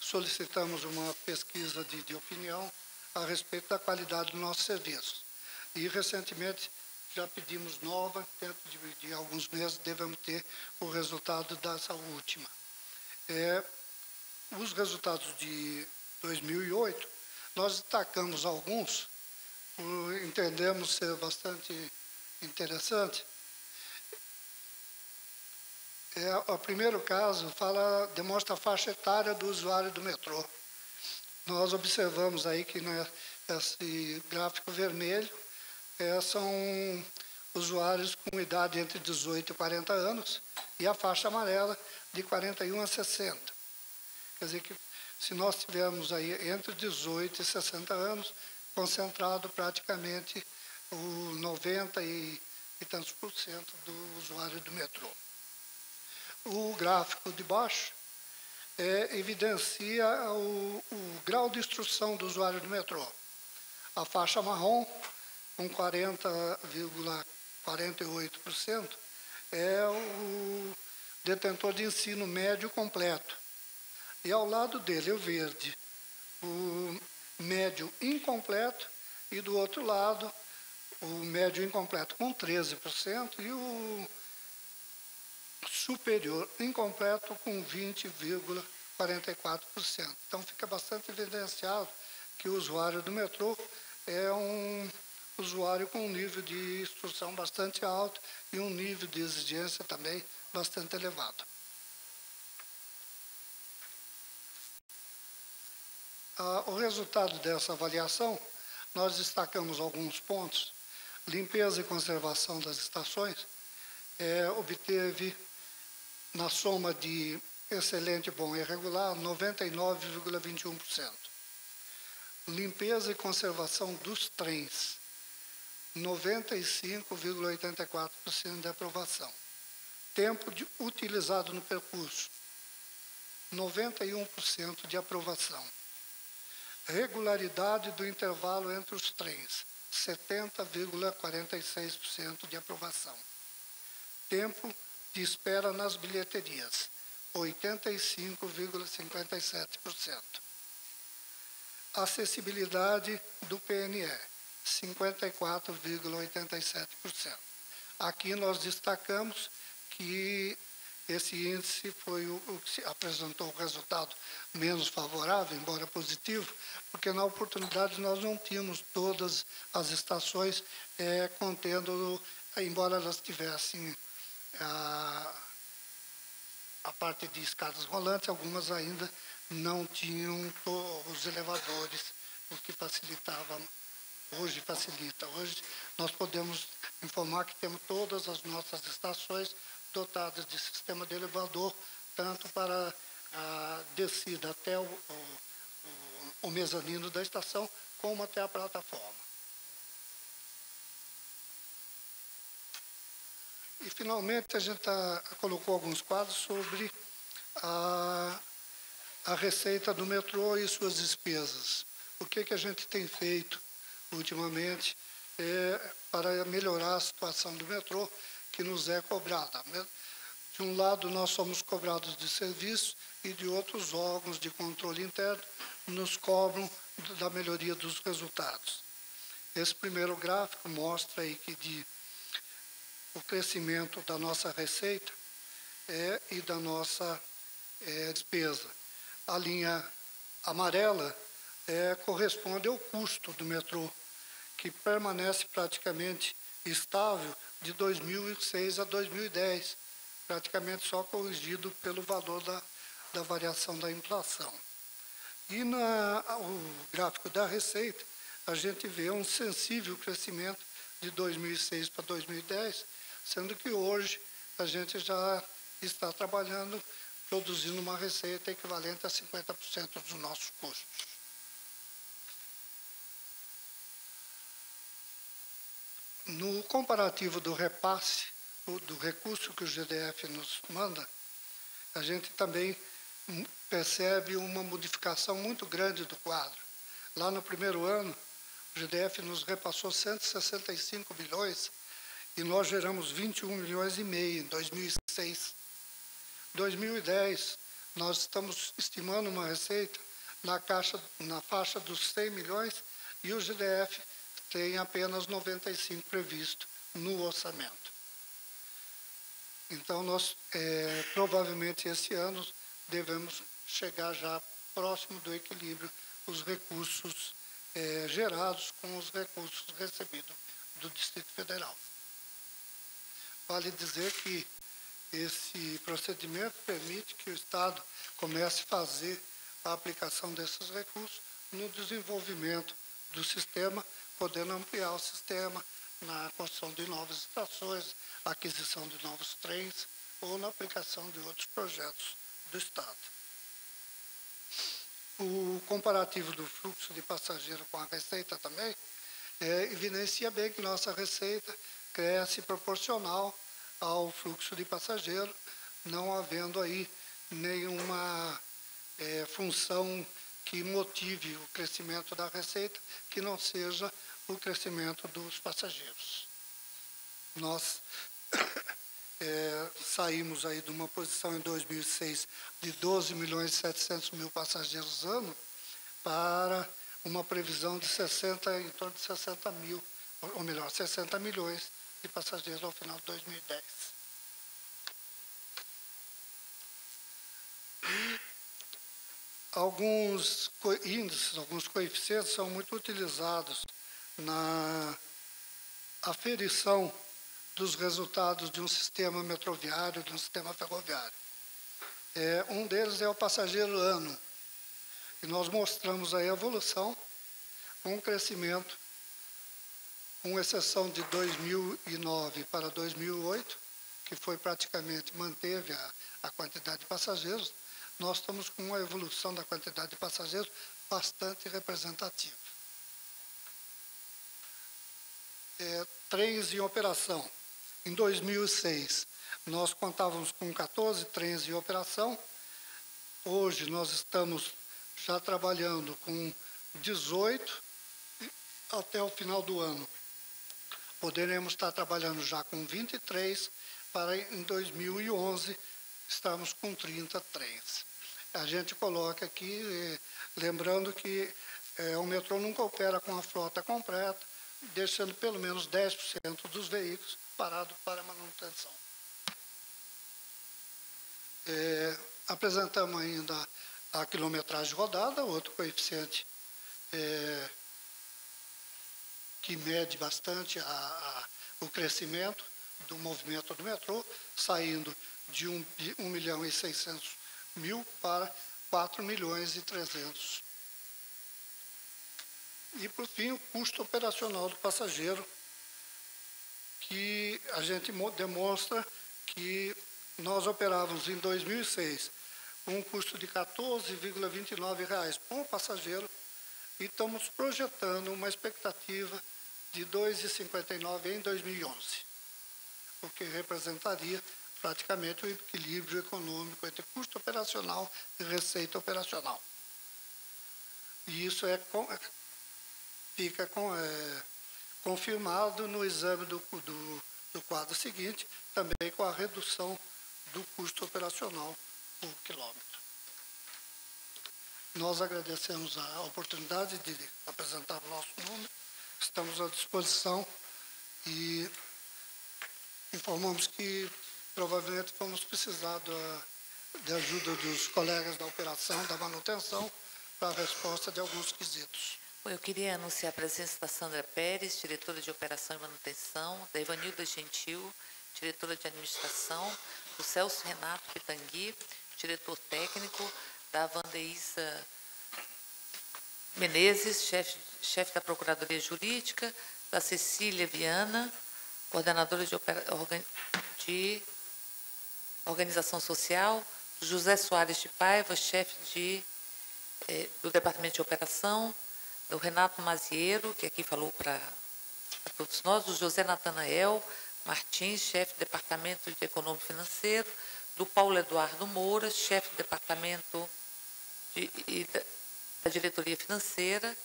Speaker 3: solicitamos uma pesquisa de opinião a respeito da qualidade do nosso serviço. E, recentemente, já pedimos nova, dentro de alguns meses devemos ter o resultado dessa última. Os resultados de 2008, nós destacamos alguns, entendemos ser bastante interessante. O primeiro caso demonstra a faixa etária do usuário do metrô. Nós observamos aí que nesse gráfico vermelho são usuários com idade entre 18 e 40 anos e a faixa amarela de 41 a 60. Quer dizer que se nós tivermos aí entre 18 e 60 anos, concentrado praticamente o 90 e tantos por cento do usuário do metrô. O gráfico de baixo evidencia o grau de instrução do usuário do metrô. A faixa marrom, com 40,48%, é o detentor de ensino médio completo. E ao lado dele, o verde, o médio incompleto, e do outro lado, o médio incompleto com 13% e o superior incompleto com 20,44%. Então, fica bastante evidenciado que o usuário do metrô é um usuário com um nível de instrução bastante alto e um nível de exigência também bastante elevado. O resultado dessa avaliação, nós destacamos alguns pontos. Limpeza e conservação das estações obteve, na soma de excelente, bom e regular, 99,21%. Limpeza e conservação dos trens, 95,84% de aprovação. Tempo utilizado no percurso, 91% de aprovação. Regularidade do intervalo entre os trens, 70,46% de aprovação. Tempo de espera nas bilheterias, 85,57%. Acessibilidade do PNE, 54,87%. Aqui nós destacamos que esse índice foi o que apresentou o resultado menos favorável, embora positivo, porque na oportunidade nós não tínhamos todas as estações contendo, embora elas tivessem a parte de escadas rolantes, algumas ainda não tinham os elevadores, o que facilitava. Hoje facilita. Hoje nós podemos informar que temos todas as nossas estações dotadas de sistema de elevador, tanto para a descida até o mezanino da estação, como até a plataforma. E, finalmente, a gente colocou alguns quadros sobre a receita do metrô e suas despesas. O que a gente tem feito ultimamente para melhorar a situação do metrô que nos é cobrada. De um lado, nós somos cobrados de serviço e de outros órgãos de controle interno nos cobram da melhoria dos resultados. Esse primeiro gráfico mostra aí que o crescimento da nossa receita e da nossa despesa. A linha amarela corresponde ao custo do metrô, que permanece praticamente estável de 2006 a 2010, praticamente só corrigido pelo valor da variação da inflação. E o gráfico da receita, a gente vê um sensível crescimento de 2006 para 2010, sendo que hoje a gente já está trabalhando, produzindo uma receita equivalente a 50% dos nossos custos. No comparativo do repasse, do recurso que o GDF nos manda, a gente também percebe uma modificação muito grande do quadro. Lá no primeiro ano, o GDF nos repassou 165 milhões e nós geramos 21 milhões e meio em 2006. Em 2010, nós estamos estimando uma receita na faixa dos 100 milhões e o GDF tem apenas 95 previsto no orçamento. Então, nós, provavelmente, esse ano, devemos chegar já próximo do equilíbrio, os recursos gerados com os recursos recebidos do Distrito Federal. Vale dizer que esse procedimento permite que o Estado comece a fazer a aplicação desses recursos no desenvolvimento do sistema, podendo ampliar o sistema na construção de novas estações, aquisição de novos trens ou na aplicação de outros projetos do Estado. O comparativo do fluxo de passageiro com a receita também evidencia bem que nossa receita cresce proporcional ao fluxo de passageiro, não havendo aí nenhuma função que motive o crescimento da receita, que não seja o crescimento dos passageiros. Nós saímos aí de uma posição em 2006 de 12 milhões e 700 mil passageiros ano para uma previsão de em torno de 60 mil, ou melhor, 60 milhões de passageiros ao final de 2010. Alguns índices, alguns coeficientes são muito utilizados na aferição dos resultados de um sistema metroviário, de um sistema ferroviário. Um deles é o passageiro ano. E nós mostramos aí a evolução com um crescimento, com exceção de 2009 para 2008, que foi praticamente, manteve a quantidade de passageiros, nós estamos com uma evolução da quantidade de passageiros bastante representativa. Trens em operação. Em 2006, nós contávamos com 14 trens em operação. Hoje, nós estamos já trabalhando com 18 até o final do ano. Poderemos estar trabalhando já com 23 para, em 2011, estarmos com 30 trens. A gente coloca aqui, lembrando que o metrô nunca opera com a frota completa, deixando pelo menos 10% dos veículos parados para manutenção. Apresentamos ainda a quilometragem rodada, outro coeficiente que mede bastante o crescimento do movimento do metrô, saindo de 1.600.000 para 4.300.000. E, por fim, o custo operacional do passageiro, que a gente demonstra que nós operávamos em 2006 com um custo de R$ 14,29 por passageiro e estamos projetando uma expectativa de R$ 2,59 em 2011, o que representaria praticamente o equilíbrio econômico entre custo operacional e receita operacional. E isso fica confirmado no exame do quadro seguinte, também com a redução do custo operacional por quilômetro. Nós agradecemos a oportunidade de apresentar o nosso número, estamos à disposição e informamos que provavelmente vamos precisar da ajuda dos colegas da operação, da manutenção, para a resposta de alguns quesitos.
Speaker 2: Eu queria anunciar a presença da Sandra Pérez, diretora de Operação e Manutenção, da Ivanilda Gentil, diretora de Administração, do Celso Renato Pitangui, diretor técnico, da Vandeísa Menezes, chefe da Procuradoria Jurídica, da Cecília Viana, coordenadora de Organização Social, do José Soares de Paiva, chefe do Departamento de Operação, do Renato Maziero, que aqui falou para todos nós, do José Natanael Martins, chefe do Departamento de Econômico Financeiro, do Paulo Eduardo Moura, chefe do Departamento da Diretoria Financeira,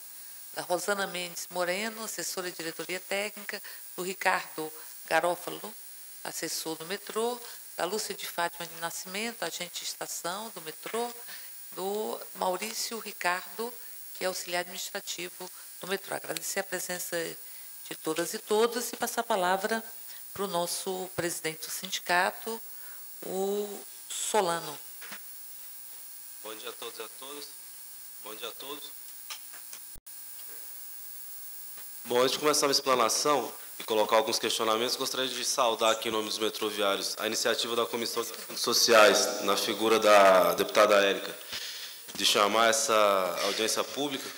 Speaker 2: da Rosana Mendes Moreno, assessora de Diretoria Técnica, do Ricardo Garófalo, assessor do metrô, da Lúcia de Fátima de Nascimento, agente de estação do metrô, do Maurício Ricardo, que é auxiliar administrativo do metrô. Agradecer a presença de todas e todos e passar a palavra para o nosso presidente do sindicato, o Solano.
Speaker 6: Bom dia a todos e a todas. Bom dia a todos. Bom, antes de começar a minha explanação e colocar alguns questionamentos, gostaria de saudar aqui em nome dos metroviários a iniciativa da Comissão de Assuntos Sociais, na figura da deputada Érica, de chamar essa audiência pública,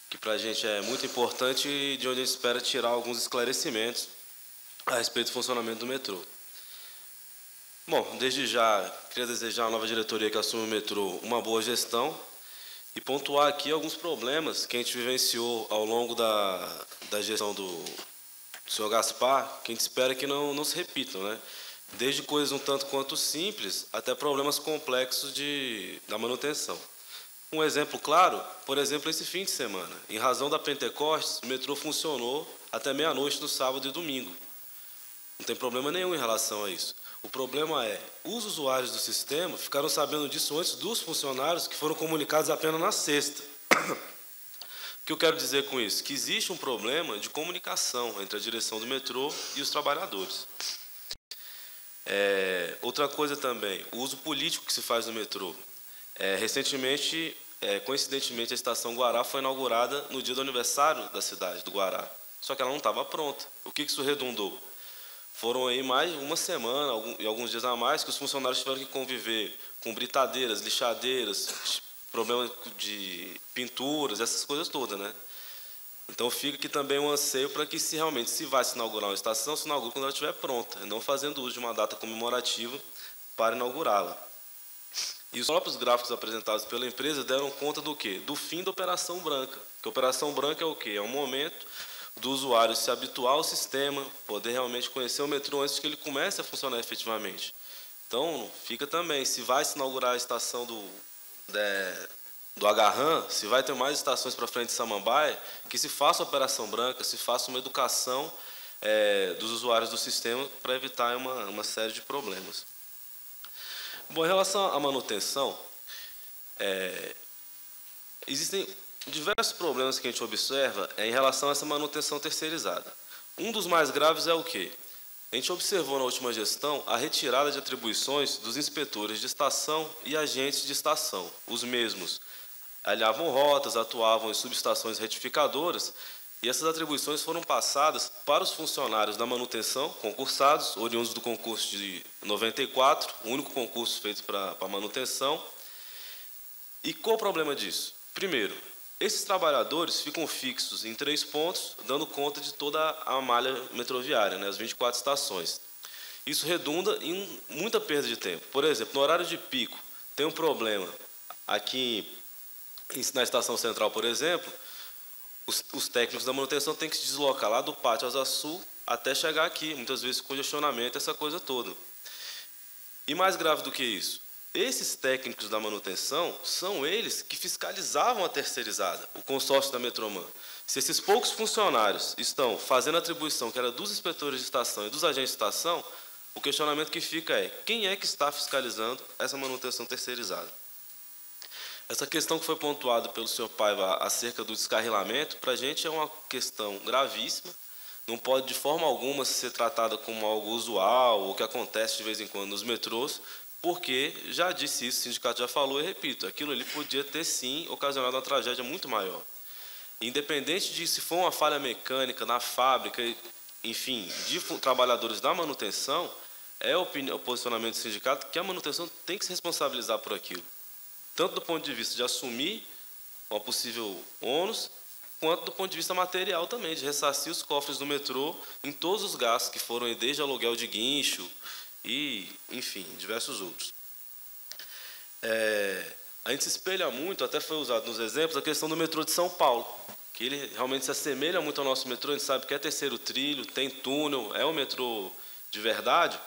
Speaker 6: que para a gente é muito importante e de onde a gente espera tirar alguns esclarecimentos a respeito do funcionamento do metrô. Bom, desde já, queria desejar à nova diretoria que assume o metrô uma boa gestão e pontuar aqui alguns problemas que a gente vivenciou ao longo da gestão do senhor Gaspar, que a gente espera que não se repitam, né? Desde coisas um tanto quanto simples até problemas complexos da manutenção. Um exemplo claro, por exemplo, esse fim de semana. Em razão da Pentecostes, o metrô funcionou até meia-noite no sábado e domingo. Não tem problema nenhum em relação a isso. O problema é, os usuários do sistema ficaram sabendo disso antes dos funcionários que foram comunicados apenas na sexta. O que eu quero dizer com isso? Que existe um problema de comunicação entre a direção do metrô e os trabalhadores. Outra coisa também, o uso político que se faz no metrô. Recentemente, coincidentemente, a estação Guará foi inaugurada no dia do aniversário da cidade do Guará. Só que ela não estava pronta. O que isso redundou? Foram aí mais uma semana e alguns dias a mais que os funcionários tiveram que conviver com britadeiras, lixadeiras, problemas de pinturas, essas coisas todas, né? Então fica aqui também um anseio para que se realmente se vai se inaugurar uma estação, se inaugure quando ela estiver pronta, não fazendo uso de uma data comemorativa para inaugurá-la. E os próprios gráficos apresentados pela empresa deram conta do quê? Do fim da Operação Branca. Que a Operação Branca é o quê? É um momento do usuário se habituar ao sistema, poder realmente conhecer o metrô antes que ele comece a funcionar efetivamente. Então, fica também, se vai se inaugurar a estação do Agarrã, se vai ter mais estações para frente de Samambaia, que se faça a Operação Branca, se faça uma educação dos usuários do sistema para evitar uma série de problemas. Bom, em relação à manutenção, existem diversos problemas que a gente observa em relação a essa manutenção terceirizada. Um dos mais graves é o quê? A gente observou na última gestão a retirada de atribuições dos inspetores de estação e agentes de estação. Os mesmos alinhavam rotas, atuavam em subestações retificadoras, e essas atribuições foram passadas para os funcionários da manutenção, concursados, oriundos do concurso de 94, o único concurso feito para manutenção. E qual o problema disso? Primeiro, esses trabalhadores ficam fixos em 3 pontos, dando conta de toda a malha metroviária, né, as 24 estações. Isso redunda em muita perda de tempo. Por exemplo, no horário de pico, tem um problema aqui na estação central, por exemplo, os técnicos da manutenção têm que se deslocar lá do Pátio Asa Sul até chegar aqui, muitas vezes congestionamento, essa coisa toda. E mais grave do que isso, esses técnicos da manutenção são eles que fiscalizavam a terceirizada, o consórcio da Metroman. Se esses poucos funcionários estão fazendo a atribuição que era dos inspetores de estação e dos agentes de estação, o questionamento que fica é: quem é que está fiscalizando essa manutenção terceirizada? Essa questão que foi pontuada pelo senhor Paiva acerca do descarrilamento, para a gente é uma questão gravíssima, não pode de forma alguma ser tratada como algo usual ou que acontece de vez em quando nos metrôs, porque, já disse isso, o sindicato já falou e repito, aquilo ali podia ter sim ocasionado uma tragédia muito maior. Independente de se for uma falha mecânica na fábrica, enfim, de trabalhadores da manutenção, é o posicionamento do sindicato que a manutenção tem que se responsabilizar por aquilo. Tanto do ponto de vista de assumir uma possível ônus, quanto do ponto de vista material também, de ressarcir os cofres do metrô em todos os gastos que foram desde aluguel de guincho e, enfim, diversos outros. A gente se espelha muito, até foi usado nos exemplos, a questão do metrô de São Paulo, que ele realmente se assemelha muito ao nosso metrô, a gente sabe que é terceiro trilho, tem túnel, é um metrô de verdade.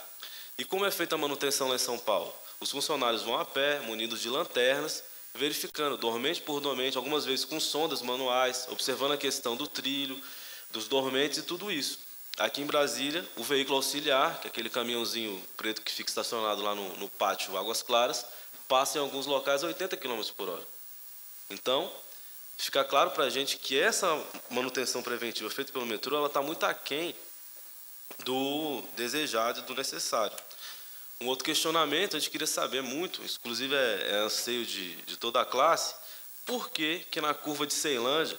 Speaker 6: E como é feita a manutenção lá em São Paulo? Os funcionários vão a pé, munidos de lanternas, verificando dormente por dormente, algumas vezes com sondas manuais, observando a questão do trilho, dos dormentes e tudo isso. Aqui em Brasília, o veículo auxiliar, que é aquele caminhãozinho preto que fica estacionado lá no pátio Águas Claras, passa em alguns locais a 80 km por hora. Então, fica claro para a gente que essa manutenção preventiva feita pelo metrô, ela está muito aquém do desejado e do necessário. Um outro questionamento, a gente queria saber muito, inclusive é anseio de toda a classe, por que na curva de Ceilândia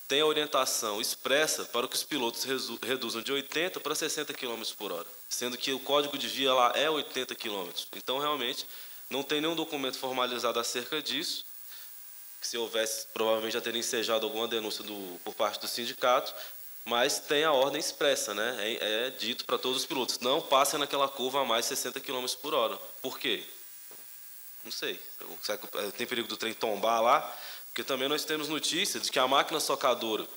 Speaker 6: tem a orientação expressa para que os pilotos reduzam de 80 para 60 km por hora, sendo que o código de via lá é 80 km. Então, realmente, não tem nenhum documento formalizado acerca disso. Se houvesse, provavelmente já teria ensejado alguma denúncia por parte do sindicato, mas tem a ordem expressa, né? É dito para todos os pilotos, não passem naquela curva a mais 60 km por hora. Por quê? Não sei. Será que tem perigo do trem tombar lá? Porque também nós temos notícias de que a máquina socadora,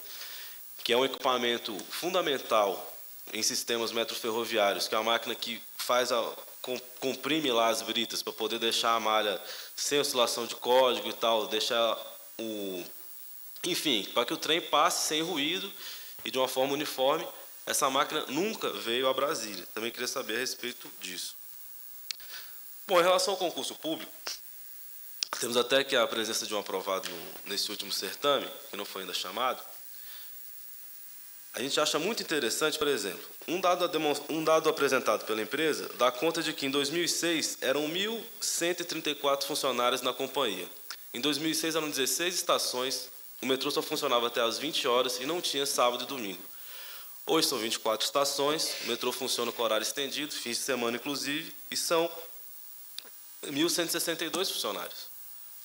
Speaker 6: que é um equipamento fundamental em sistemas metroferroviários, que é a máquina que comprime lá as britas para poder deixar a malha sem oscilação de código e tal, deixar enfim, para que o trem passe sem ruído e de uma forma uniforme. Essa máquina nunca veio a Brasília. Também queria saber a respeito disso. Bom, em relação ao concurso público, temos até que a presença de um aprovado nesse último certame, que não foi ainda chamado. A gente acha muito interessante, por exemplo, um dado apresentado pela empresa dá conta de que em 2006 eram 1.134 funcionários na companhia. Em 2006 eram 16 estações, o metrô só funcionava até às 20 horas e não tinha sábado e domingo. Hoje são 24 estações, o metrô funciona com horário estendido, fins de semana inclusive, e são 1.162 funcionários.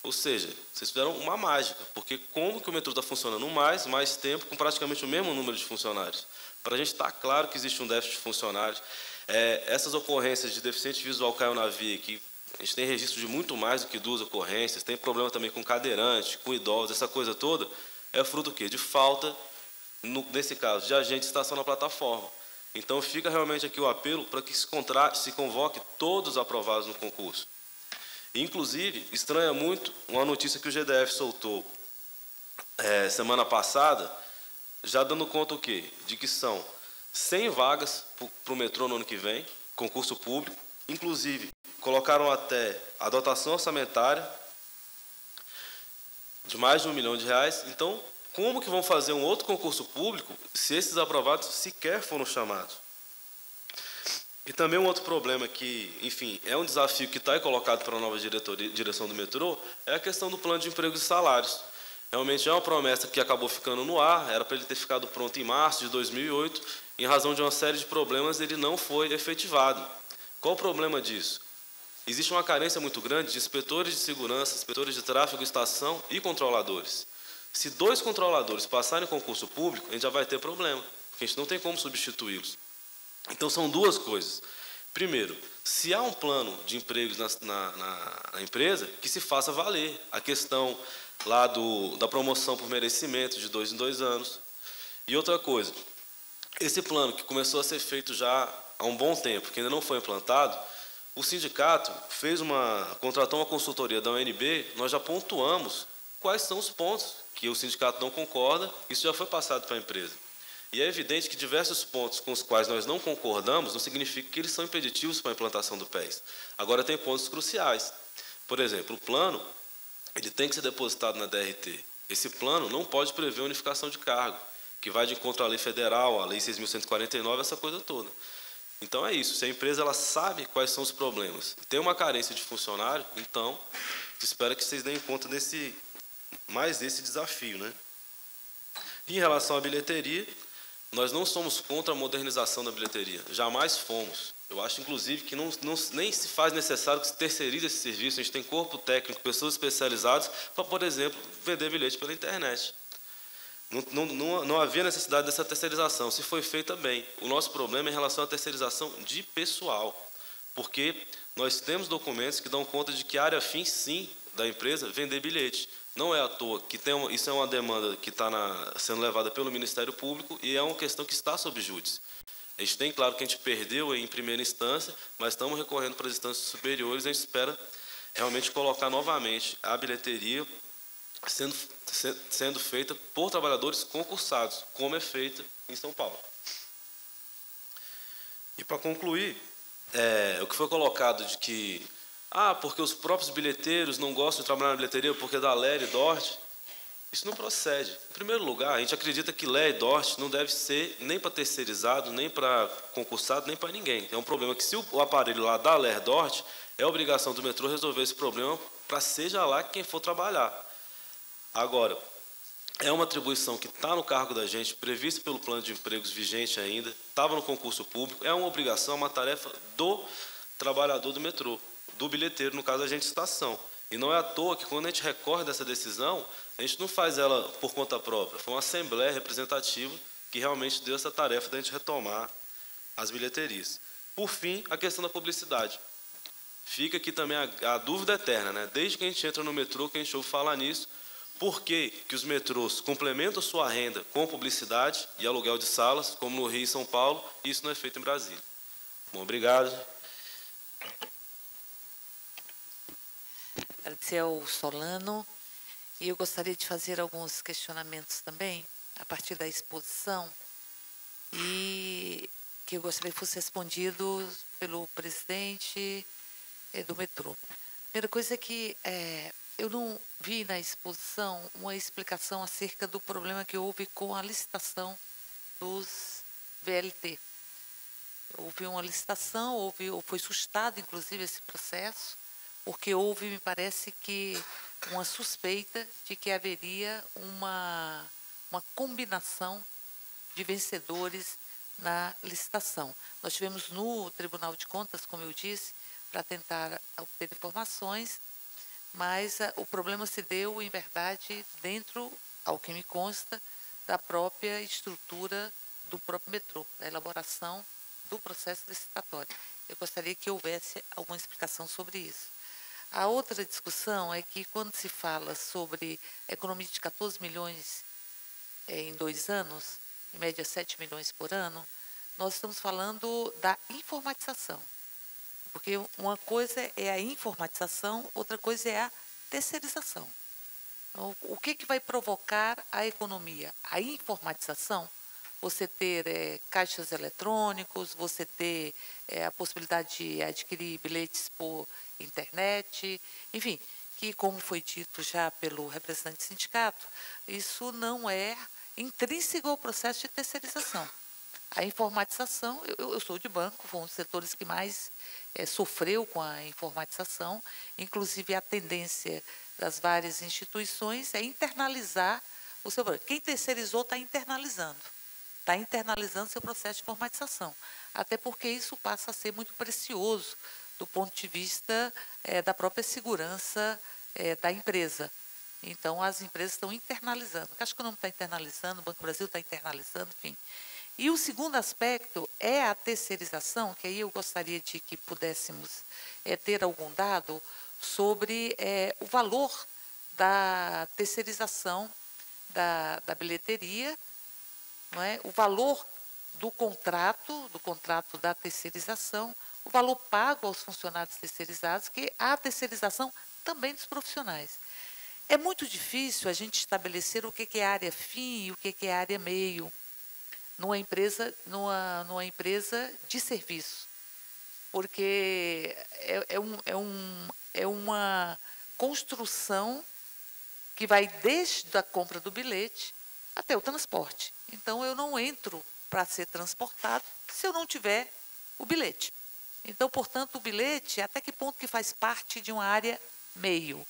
Speaker 6: Ou seja, vocês fizeram uma mágica, porque como que o metrô está funcionando mais tempo, com praticamente o mesmo número de funcionários? Para a gente estar claro que existe um déficit de funcionários. Essas ocorrências de deficiente visual caiu na via, que a gente tem registro de muito mais do que 2 ocorrências, tem problema também com cadeirante, com idosos, essa coisa toda, é fruto do quê? De falta, nesse caso, de agente de estação na plataforma. Então, fica realmente aqui o apelo para que se convoque todos os aprovados no concurso. Inclusive, estranha muito uma notícia que o GDF soltou semana passada, já dando conta o quê? De que são 100 vagas para o metrô no ano que vem, concurso público. Inclusive, colocaram até a dotação orçamentária de mais de R$1 milhão. Então, como que vão fazer um outro concurso público se esses aprovados sequer foram chamados? E também um outro problema que, enfim, é um desafio que está colocado para a nova direção do metrô, é a questão do plano de empregos e salários. Realmente é uma promessa que acabou ficando no ar, era para ele ter ficado pronto em março de 2008, em razão de uma série de problemas ele não foi efetivado. Qual o problema disso? Existe uma carência muito grande de inspetores de segurança, inspetores de tráfego, estação e controladores. Se 2 controladores passarem em concurso público, a gente já vai ter problema, porque a gente não tem como substituí-los. Então, são 2 coisas. Primeiro, se há um plano de empregos na empresa, que se faça valer a questão lá da promoção por merecimento de 2 em 2 anos. E outra coisa, esse plano que começou a ser feito já há um bom tempo, que ainda não foi implantado, o sindicato contratou uma consultoria da UNB, nós já pontuamos quais são os pontos que o sindicato não concorda, isso já foi passado para a empresa. E é evidente que diversos pontos com os quais nós não concordamos não significa que eles são impeditivos para a implantação do PES. Agora, tem pontos cruciais. Por exemplo, o plano ele tem que ser depositado na DRT. Esse plano não pode prever unificação de cargo, que vai de encontro à lei federal, à lei 6.149, essa coisa toda. Então, é isso. Se a empresa ela sabe quais são os problemas, tem uma carência de funcionário, então, espero que vocês deem conta desse desafio, né? Em relação à bilheteria, nós não somos contra a modernização da bilheteria, jamais fomos. Eu acho, inclusive, que nem se faz necessário que se terceirize esse serviço. A gente tem corpo técnico, pessoas especializadas para, por exemplo, vender bilhete pela internet. Não havia necessidade dessa terceirização, se foi feita bem. O nosso problema é em relação à terceirização de pessoal, porque nós temos documentos que dão conta de que a área fim, sim, da empresa, vender bilhete. Não é à toa que isso é uma demanda que está sendo levada pelo Ministério Público e é uma questão que está sob júdice. A gente tem claro que a gente perdeu em primeira instância, mas estamos recorrendo para as instâncias superiores e a gente espera realmente colocar novamente a bilheteria sendo feita por trabalhadores concursados, como é feita em São Paulo. E para concluir, o que foi colocado de que porque os próprios bilheteiros não gostam de trabalhar na bilheteria porque da LER e DORT, isso não procede. Em primeiro lugar, a gente acredita que LER e DORT não deve ser nem para terceirizado, nem para concursado, nem para ninguém. É um problema que, se o aparelho lá da LER DORT, é obrigação do metrô resolver esse problema para seja lá quem for trabalhar. Agora, é uma atribuição que está no cargo da gente, prevista pelo plano de empregos vigente ainda, estava no concurso público, é uma obrigação, uma tarefa do trabalhador do metrô, do bilheteiro, no caso, agente de estação. E não é à toa que, quando a gente recorre dessa decisão, a gente não faz ela por conta própria. Foi uma assembleia representativa que realmente deu essa tarefa de a gente retomar as bilheterias. Por fim, a questão da publicidade. Fica aqui também a dúvida eterna, né? Desde que a gente entra no metrô, que a gente ouve falar nisso, por que os metrôs complementam sua renda com publicidade e aluguel de salas, como no Rio e São Paulo, e isso não é feito em Brasília? Bom, obrigado.
Speaker 2: Agradecer ao Solano. E eu gostaria de fazer alguns questionamentos também, a partir da exposição, e que eu gostaria que fosse respondido pelo presidente do metrô. A primeira coisa é que eu não vi na exposição uma explicação acerca do problema que houve com a licitação dos VLT. Houve uma licitação, ou foi sustado, inclusive, esse processo, porque houve, me parece que, uma suspeita de que haveria uma combinação de vencedores na licitação. Nós tivemos no Tribunal de Contas, como eu disse, para tentar obter informações, mas o problema se deu, em verdade, dentro, ao que me consta, da própria estrutura do próprio metrô, da elaboração do processo licitatório. Eu gostaria que houvesse alguma explicação sobre isso. A outra discussão é que, quando se fala sobre economia de 14 milhões em 2 anos, em média 7 milhões por ano, nós estamos falando da informatização. Porque uma coisa é a informatização, outra coisa é a terceirização. Então, o que vai provocar a economia? A informatização, você ter caixas eletrônicos, você ter a possibilidade de adquirir bilhetes por internet, enfim, que, como foi dito já pelo representante do sindicato, isso não é intrínseco ao processo de terceirização. A informatização, eu sou de banco, foi um dos setores que mais sofreu com a informatização, inclusive a tendência das várias instituições é internalizar o seu problema. Quem terceirizou está internalizando seu processo de informatização, até porque isso passa a ser muito precioso do ponto de vista da própria segurança da empresa. Então, as empresas estão internalizando. A Caixa Econômica está internalizando, o Banco do Brasil está internalizando, enfim. E o segundo aspecto é a terceirização, que aí eu gostaria de que pudéssemos ter algum dado sobre o valor da terceirização da bilheteria, não é? O valor do contrato da terceirização, o valor pago aos funcionários terceirizados, que a terceirização também dos profissionais. É muito difícil a gente estabelecer o que é área fim e o que é área meio numa empresa de serviço, porque é uma construção que vai desde a compra do bilhete até o transporte. Então, eu não entro para ser transportado se eu não tiver o bilhete. Então, portanto, o bilhete, até que ponto que faz parte de uma área meio?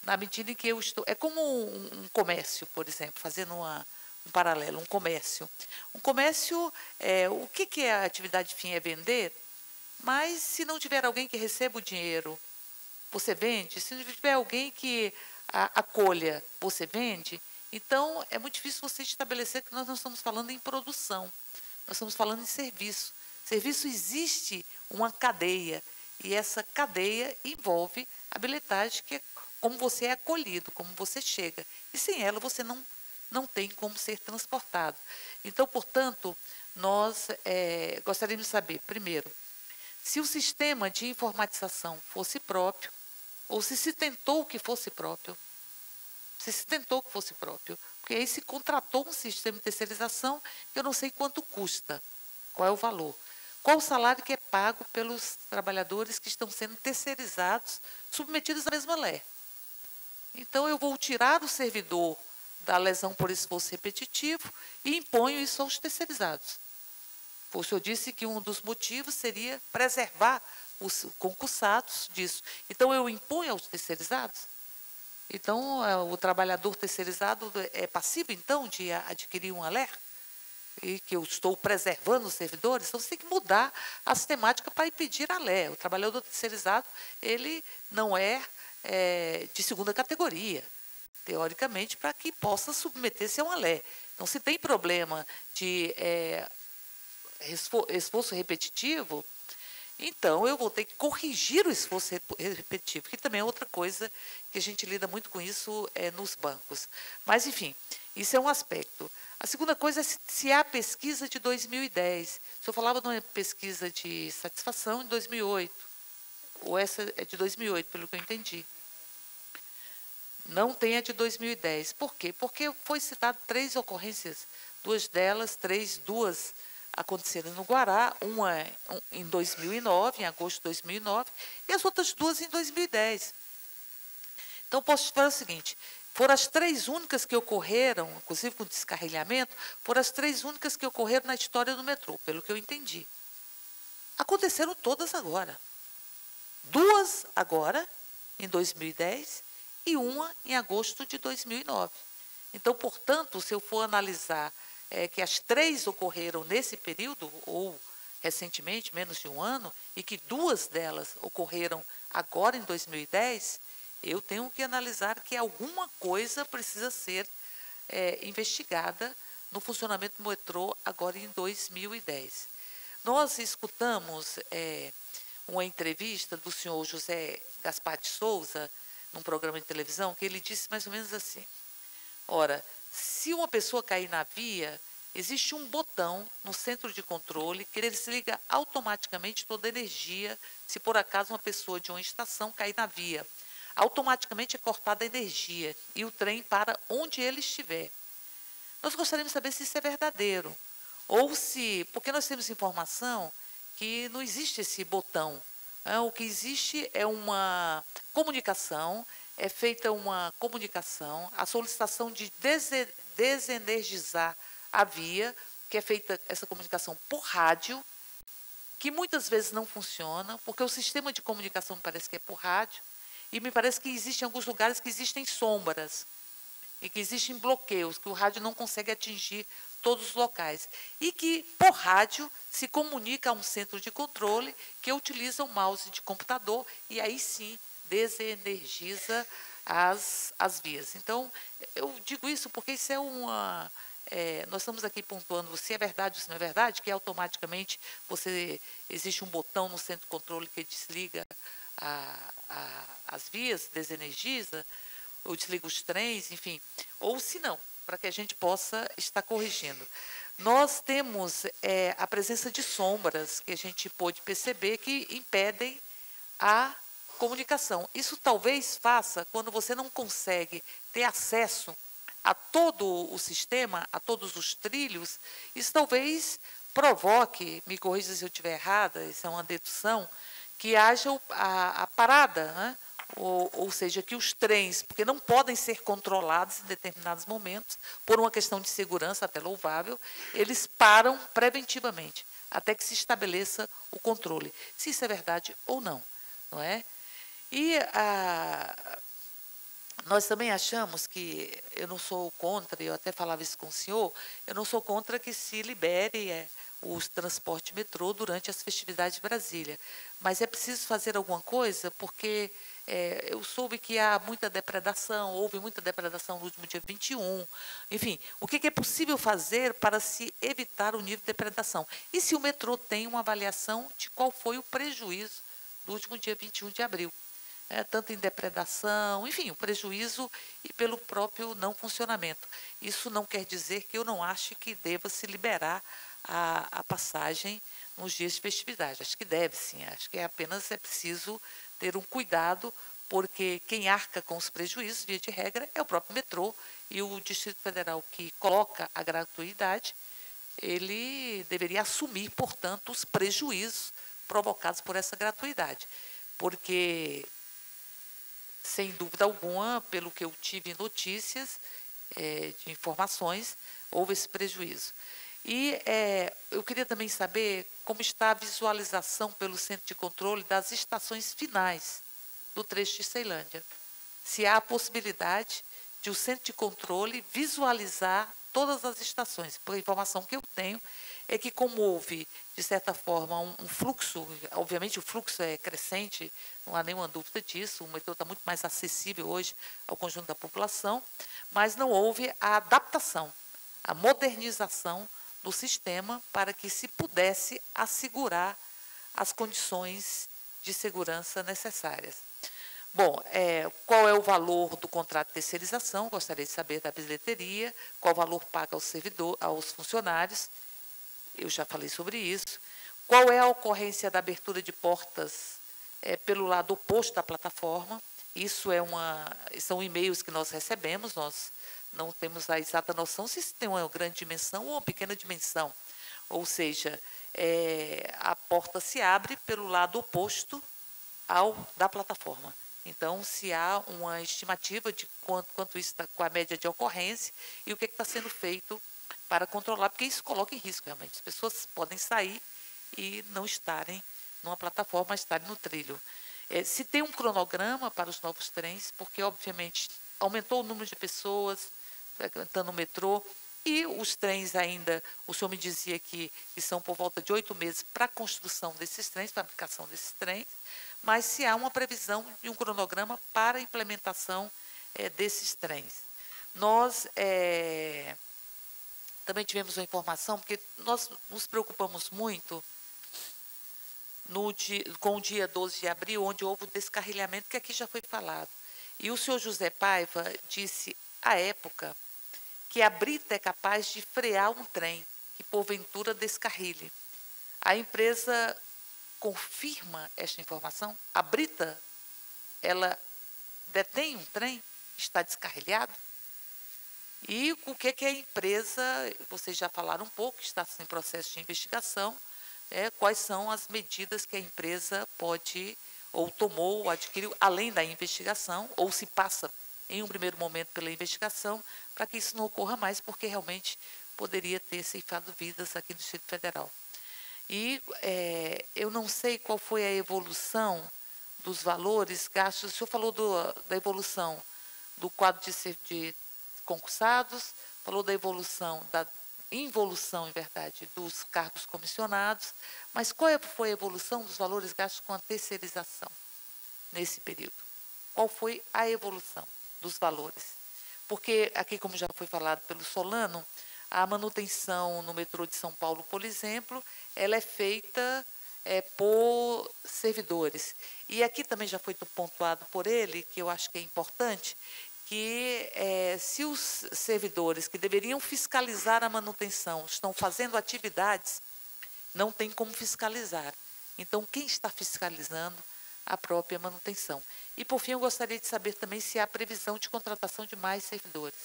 Speaker 2: Na medida em que eu estou... É como um comércio, por exemplo, fazendo um paralelo, um comércio. Um comércio, o que é a atividade fim? É vender, mas se não tiver alguém que receba o dinheiro, você vende. Se não tiver alguém que acolha, você vende. Então, é muito difícil você estabelecer que nós não estamos falando em produção, nós estamos falando em serviço. Serviço existe uma cadeia, e essa cadeia envolve a bilhetagem, que é como você é acolhido, como você chega. E sem ela, você não tem como ser transportado. Então, portanto, nós gostaríamos de saber, primeiro, se o sistema de informatização fosse próprio, ou se tentou que fosse próprio, porque aí se contratou um sistema de terceirização que eu não sei quanto custa, qual é o valor. Qual o salário que é pago pelos trabalhadores que estão sendo terceirizados, submetidos à mesma lei. Então, eu vou tirar o servidor da lesão por esforço repetitivo e imponho isso aos terceirizados. O senhor disse que um dos motivos seria preservar os concursados disso. Então, eu imponho aos terceirizados? Então, o trabalhador terceirizado é passivo, então, de adquirir um alerta? E que eu estou preservando os servidores? Então, você tem que mudar a sistemática para impedir a lei. O trabalhador terceirizado, ele não é de segunda categoria, teoricamente, para que possa submeter-se a uma lei. Então, se tem problema de esforço repetitivo, então eu vou ter que corrigir o esforço repetitivo, que também é outra coisa que a gente lida muito com isso nos bancos. Mas, enfim, isso é um aspecto. A segunda coisa é se há pesquisa de 2010. O senhor falava de uma pesquisa de satisfação em 2008, ou essa é de 2008, pelo que eu entendi. Não tem a de 2010. Por quê? Porque foi citado 3 ocorrências, duas aconteceram no Guará, uma em 2009, em agosto de 2009, e as outras 2 em 2010. Então, posso falar o seguinte, foram as 3 únicas que ocorreram, inclusive com descarrilhamento, foram as 3 únicas que ocorreram na história do metrô, pelo que eu entendi. Aconteceram todas agora. 2 agora, em 2010, e uma em agosto de 2009. Então, portanto, se eu for analisar que as 3 ocorreram nesse período, ou recentemente, menos de um ano, e que 2 delas ocorreram agora em 2010, eu tenho que analisar que alguma coisa precisa ser investigada no funcionamento do metrô agora em 2010. Nós escutamos uma entrevista do senhor José Gaspar de Souza, num programa de televisão, que ele disse mais ou menos assim, ora, se uma pessoa cair na via, existe um botão no centro de controle que ele desliga automaticamente toda a energia, se por acaso uma pessoa de uma estação cair na via. Automaticamente é cortada a energia e o trem para onde ele estiver. Nós gostaríamos de saber se isso é verdadeiro, ou se, porque nós temos informação que não existe esse botão. O que existe é uma comunicação, é feita uma comunicação, a solicitação de desenergizar a via, que é feita essa comunicação por rádio, que muitas vezes não funciona, porque o sistema de comunicação me parece que é por rádio, e me parece que existem alguns lugares que existem sombras, e que existem bloqueios, que o rádio não consegue atingir todos os locais. E que, por rádio, se comunica a um centro de controle que utiliza o mouse de computador e aí sim desenergiza as vias. Então, eu digo isso porque isso é uma... nós estamos aqui pontuando se é verdade ou se não é verdade, que automaticamente existe um botão no centro de controle que desliga as vias, desenergiza, ou desliga os trens, enfim, ou se não, para que a gente possa estar corrigindo. Nós temos a presença de sombras que a gente pôde perceber que impedem a comunicação. Isso talvez faça quando você não consegue ter acesso a todo o sistema, a todos os trilhos, isso talvez provoque, me corrija se eu estiver errada, isso é uma dedução, que haja a parada, né? Ou seja, que os trens, porque não podem ser controlados em determinados momentos, por uma questão de segurança até louvável, eles param preventivamente, até que se estabeleça o controle, se isso é verdade ou não, não é? E nós também achamos que, eu não sou contra, eu até falava isso com o senhor, eu não sou contra que se libere o transporte metrô durante as festividades de Brasília, mas é preciso fazer alguma coisa, porque eu soube que há muita depredação, houve muita depredação no último dia 21, enfim, o que é possível fazer para se evitar o nível de depredação? E se o metrô tem uma avaliação de qual foi o prejuízo do último dia 21 de abril? Tanto em depredação, enfim, o prejuízo e pelo próprio não funcionamento. Isso não quer dizer que eu não ache que deva se liberar a passagem nos dias de festividade. Acho que deve, sim. Acho que apenas é preciso ter um cuidado, porque quem arca com os prejuízos, via de regra, é o próprio metrô, e o Distrito Federal que coloca a gratuidade, ele deveria assumir, portanto, os prejuízos provocados por essa gratuidade. Porque, sem dúvida alguma, pelo que eu tive notícias, de informações, houve esse prejuízo. E eu queria também saber como está a visualização pelo centro de controle das estações finais do trecho de Ceilândia. Se há a possibilidade de o centro de controle visualizar todas as estações. Pela informação que eu tenho, é que como houve, de certa forma, um fluxo, obviamente o fluxo é crescente, não há nenhuma dúvida disso, o metrô está muito mais acessível hoje ao conjunto da população, mas não houve a adaptação, a modernização do sistema para que se pudesse assegurar as condições de segurança necessárias. Bom, qual é o valor do contrato de terceirização? Gostaria de saber da bilheteria, qual o valor pago aos funcionários, eu já falei sobre isso. Qual é a ocorrência da abertura de portas pelo lado oposto da plataforma? Isso são e-mails que nós recebemos, nós não temos a exata noção se isso tem uma grande dimensão ou uma pequena dimensão. Ou seja, a porta se abre pelo lado oposto da plataforma. Então, se há uma estimativa de quanto isso está com a média de ocorrência e o que está sendo feito para controlar, porque isso coloca em risco, realmente. As pessoas podem sair e não estarem numa plataforma, mas estarem no trilho. Se tem um cronograma para os novos trens, porque, obviamente, aumentou o número de pessoas frequentando o metrô, e os trens ainda, o senhor me dizia que são por volta de 8 meses para a construção desses trens, fabricação desses trens, mas se há uma previsão de um cronograma para a implementação desses trens. Nós também tivemos uma informação, porque nós nos preocupamos muito com o dia 12 de abril, onde houve o descarrilhamento, que aqui já foi falado. E o senhor José Paiva disse, à época, que a brita é capaz de frear um trem que, porventura, descarrile. A empresa confirma esta informação? A brita, ela detém um trem que está descarrilhado? E o que a empresa, vocês já falaram um pouco, está em processo de investigação, quais são as medidas que a empresa pode, ou tomou, ou adquiriu, além da investigação, ou se passa em um primeiro momento pela investigação, para que isso não ocorra mais, porque realmente poderia ter ceifado vidas aqui no Distrito Federal. E eu não sei qual foi a evolução dos valores gastos. O senhor falou da evolução do quadro de concursados, falou da evolução, da involução, em verdade, dos cargos comissionados, mas qual foi a evolução dos valores gastos com a terceirização nesse período? Qual foi a evolução dos valores? Porque aqui, como já foi falado pelo Solano, a manutenção no metrô de São Paulo, por exemplo, ela é feita por servidores. E aqui também já foi pontuado por ele, que eu acho que é importante, que se os servidores que deveriam fiscalizar a manutenção estão fazendo atividades, não tem como fiscalizar. Então, quem está fiscalizando a própria manutenção? E, por fim, eu gostaria de saber também se há previsão de contratação de mais servidores,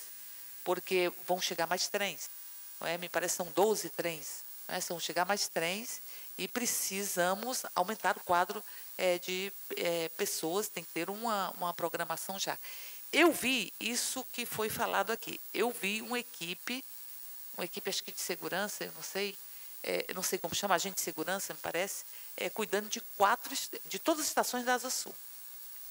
Speaker 2: porque vão chegar mais trens, não é? Me parece que são 12 trens, não é? Vão chegar mais trens e precisamos aumentar o quadro de pessoas, tem que ter uma programação já. Eu vi isso que foi falado aqui. Eu vi uma equipe acho que de segurança, eu não sei como chama, agente de segurança, me parece, cuidando de todas as estações da Asa Sul.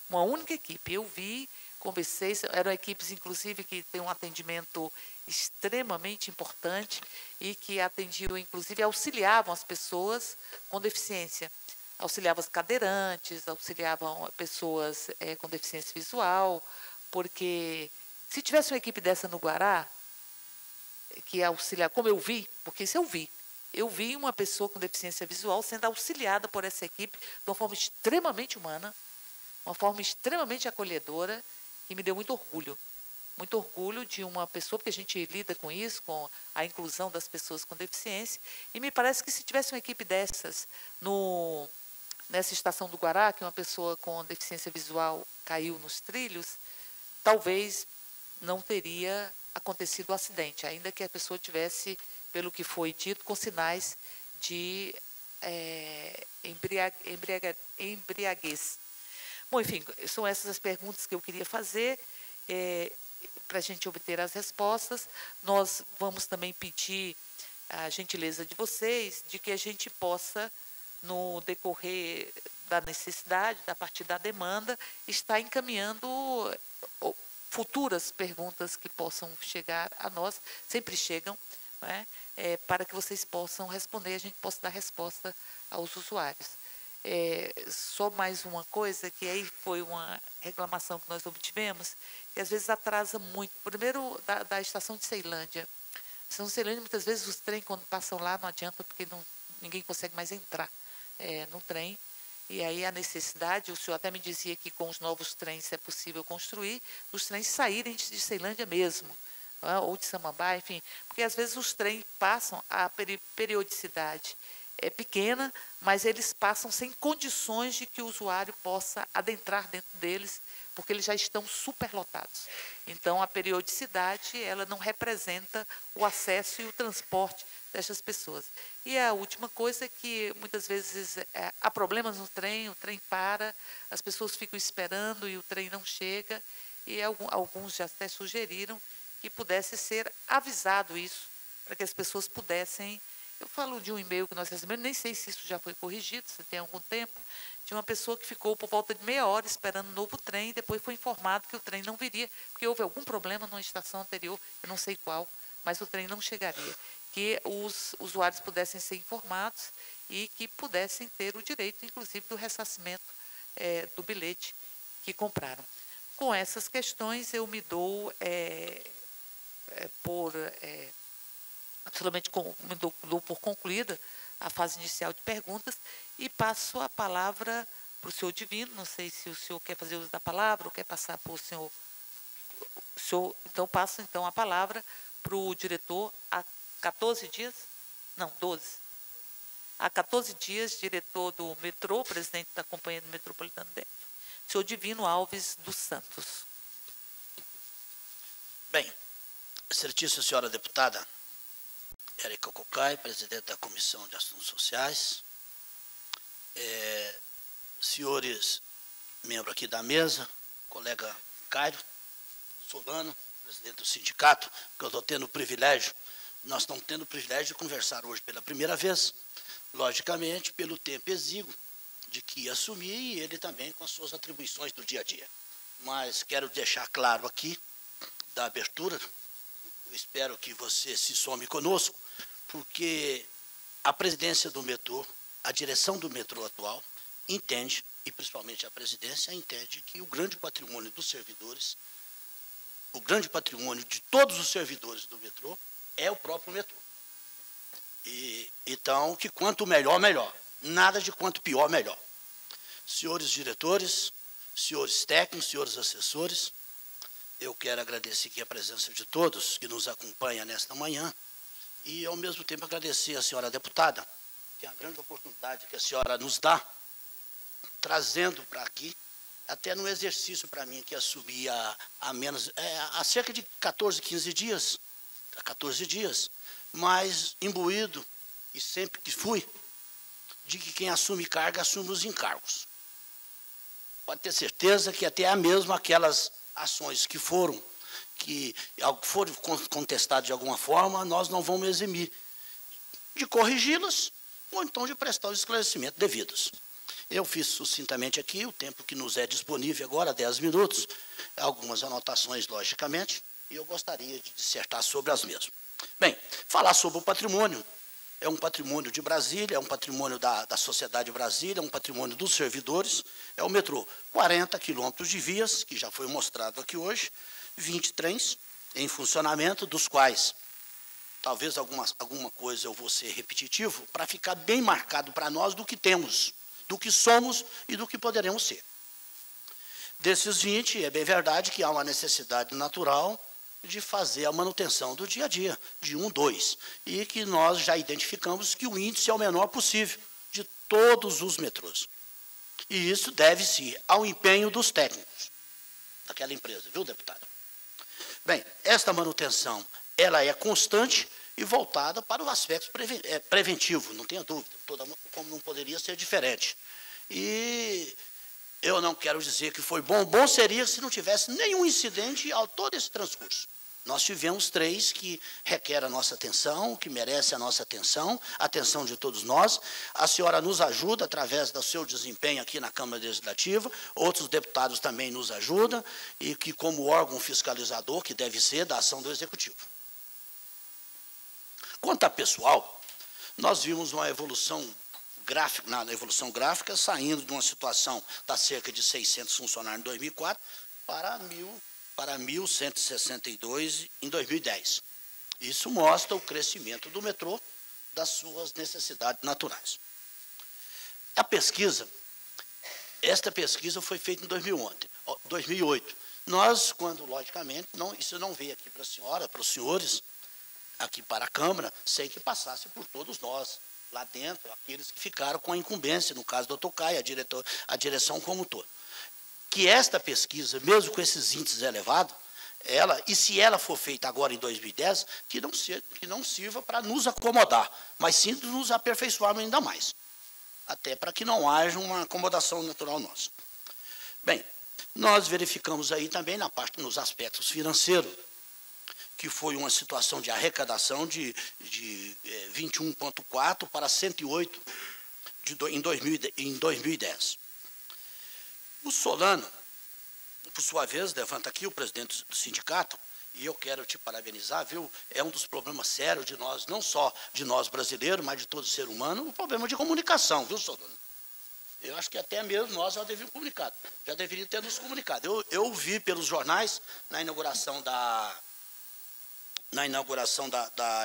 Speaker 2: Uma única equipe. Eu vi, conversei, eram equipes, inclusive, que têm um atendimento extremamente importante e que atendiam, inclusive, auxiliavam as pessoas com deficiência. Auxiliavam os cadeirantes, auxiliavam pessoas com deficiência visual, porque se tivesse uma equipe dessa no Guará, que auxiliar, como eu vi, porque isso eu vi uma pessoa com deficiência visual sendo auxiliada por essa equipe de uma forma extremamente humana, uma forma extremamente acolhedora, e me deu muito orgulho de uma pessoa, porque a gente lida com isso, com a inclusão das pessoas com deficiência, e me parece que se tivesse uma equipe dessas nessa estação do Guará, que uma pessoa com deficiência visual caiu nos trilhos, talvez não teria acontecido o acidente, ainda que a pessoa tivesse, pelo que foi dito, com sinais de embriaguez. Bom, enfim, são essas as perguntas que eu queria fazer. Para a gente obter as respostas, nós vamos também pedir a gentileza de vocês de que a gente possa, no decorrer da necessidade, a partir da demanda, estar encaminhando futuras perguntas que possam chegar a nós, sempre chegam, não é? Para que vocês possam responder, a gente possa dar resposta aos usuários. Só mais uma coisa, que aí foi uma reclamação que nós obtivemos, que às vezes atrasa muito. Primeiro, da estação de Ceilândia. A estação de Ceilândia, muitas vezes, os trens, quando passam lá, não adianta, porque ninguém consegue mais entrar no trem. E aí a necessidade, o senhor até me dizia que com os novos trens é possível construir, os trens saírem de Ceilândia mesmo, ou de Samambaia, enfim, porque às vezes os trens passam, a periodicidade é pequena, mas eles passam sem condições de que o usuário possa adentrar dentro deles, porque eles já estão superlotados. Então, a periodicidade, ela não representa o acesso e o transporte dessas pessoas. E a última coisa é que, muitas vezes, há problemas no trem, o trem para, as pessoas ficam esperando e o trem não chega, e alguns já até sugeriram que pudesse ser avisado isso, para que as pessoas pudessem... Eu falo de um e-mail que nós recebemos, nem sei se isso já foi corrigido, se tem algum tempo, de uma pessoa que ficou por volta de meia hora esperando um novo trem, e depois foi informado que o trem não viria, porque houve algum problema numa estação anterior, eu não sei qual, mas o trem não chegaria. Que os usuários pudessem ser informados e que pudessem ter o direito, inclusive, do ressarcimento do bilhete que compraram. Com essas questões, eu me dou absolutamente me dou por concluída a fase inicial de perguntas e passo a palavra para o senhor Divino. Não sei se o senhor quer fazer uso da palavra ou quer passar para o senhor. Então, passo a palavra para o diretor há 14 dias? Não, 12. Há 14 dias, diretor do metrô, presidente da Companhia do Metropolitano DF, senhor Divino Alves dos Santos.
Speaker 7: Bem, excelentíssima senhora deputada Érica Cocai, presidente da Comissão de Assuntos Sociais, senhores membros aqui da mesa, colega Cairo Solano, presidente do sindicato, que eu estou tendo o privilégio nós estamos tendo o privilégio de conversar hoje pela primeira vez, logicamente, pelo tempo exíguo de que ia assumir e ele também com as suas atribuições do dia a dia. Mas quero deixar claro aqui, da abertura, eu espero que você se some conosco, porque a presidência do metrô, a direção do metrô atual, entende, e principalmente a presidência, entende que o grande patrimônio dos servidores, o grande patrimônio de todos os servidores do metrô, é o próprio metrô. Então, que quanto melhor, melhor. Nada de quanto pior, melhor. Senhores diretores, senhores técnicos, senhores assessores, eu quero agradecer aqui a presença de todos que nos acompanham nesta manhã e, ao mesmo tempo, agradecer à senhora deputada, que é a grande oportunidade que a senhora nos dá, trazendo para aqui, até no exercício para mim, que assumi há cerca de 14 dias, mas imbuído, e sempre que fui, de que quem assume carga, assume os encargos. Pode ter certeza que até mesmo aquelas ações que foram contestadas de alguma forma, nós não vamos eximir de corrigi-las ou então de prestar os esclarecimentos devidos. Eu fiz sucintamente aqui, o tempo que nos é disponível agora, 10 minutos, algumas anotações, logicamente, e eu gostaria de dissertar sobre as mesmas. Bem, falar sobre o patrimônio, é um patrimônio de Brasília, é um patrimônio da sociedade de Brasília, é um patrimônio dos servidores, é o metrô. 40 quilômetros de vias, que já foi mostrado aqui hoje, 20 trens em funcionamento, dos quais, talvez alguma coisa eu vou ser repetitivo, para ficar bem marcado para nós do que temos, do que somos e do que poderemos ser. Desses 20, é bem verdade que há uma necessidade natural de fazer a manutenção do dia a dia, de 1, 2, e que nós já identificamos que o índice é o menor possível de todos os metrôs. E isso deve-se ao empenho dos técnicos daquela empresa, viu, deputado? Bem, esta manutenção, ela é constante e voltada para o aspecto preventivo, não tenha dúvida, como não poderia ser diferente. E eu não quero dizer que foi bom, bom seria se não tivesse nenhum incidente ao todo esse transcurso. Nós tivemos 3 que requerem a nossa atenção, que merecem a nossa atenção, a atenção de todos nós. A senhora nos ajuda através do seu desempenho aqui na Câmara Legislativa, outros deputados também nos ajudam, e que como órgão fiscalizador, que deve ser da ação do Executivo. Quanto a pessoal, nós vimos uma evolução gráfica, na evolução gráfica, saindo de uma situação de cerca de 600 funcionários em 2004 para 1.162 em 2010. Isso mostra o crescimento do metrô, das suas necessidades naturais. A pesquisa, esta pesquisa foi feita em 2008. Nós, quando, logicamente, isso não veio aqui para a senhora, para os senhores, aqui para a Câmara, sem que passasse por todos nós, lá dentro, aqueles que ficaram com a incumbência, no caso do Tocai, a direção como um todo. Que esta pesquisa, mesmo com esses índices elevados, e se ela for feita agora em 2010, que não sirva para nos acomodar, mas sim de nos aperfeiçoarmos ainda mais, até para que não haja uma acomodação natural nossa. Bem, nós verificamos aí também nos aspectos financeiros, que foi uma situação de arrecadação de 21,4 para 108 em 2010. O Solano, por sua vez, levanta aqui o presidente do sindicato, e eu quero te parabenizar, viu? É um dos problemas sérios de nós, não só de nós brasileiros, mas de todo ser humano, o problema de comunicação, viu, Solano? Eu acho que até mesmo nós já devíamos comunicar, já deveria ter nos comunicado. Eu vi pelos jornais, na inauguração da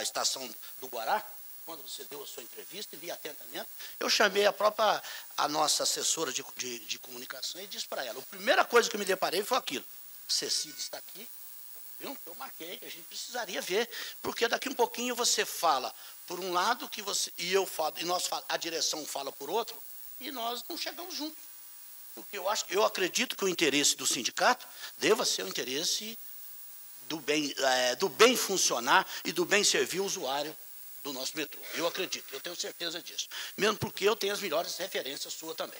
Speaker 7: estação do Guará, quando você deu a sua entrevista, e li atentamente, eu chamei a nossa assessora de comunicação e disse para ela, a primeira coisa que eu me deparei foi aquilo, Cecília está aqui, viu? Eu marquei, a gente precisaria ver, porque daqui um pouquinho você fala por um lado, a direção fala por outro, e nós não chegamos juntos. Porque eu acredito que o interesse do sindicato deva ser o interesse do bem funcionar e do bem servir o usuário do nosso metrô. Eu acredito, eu tenho certeza disso. Mesmo porque eu tenho as melhores referências suas também.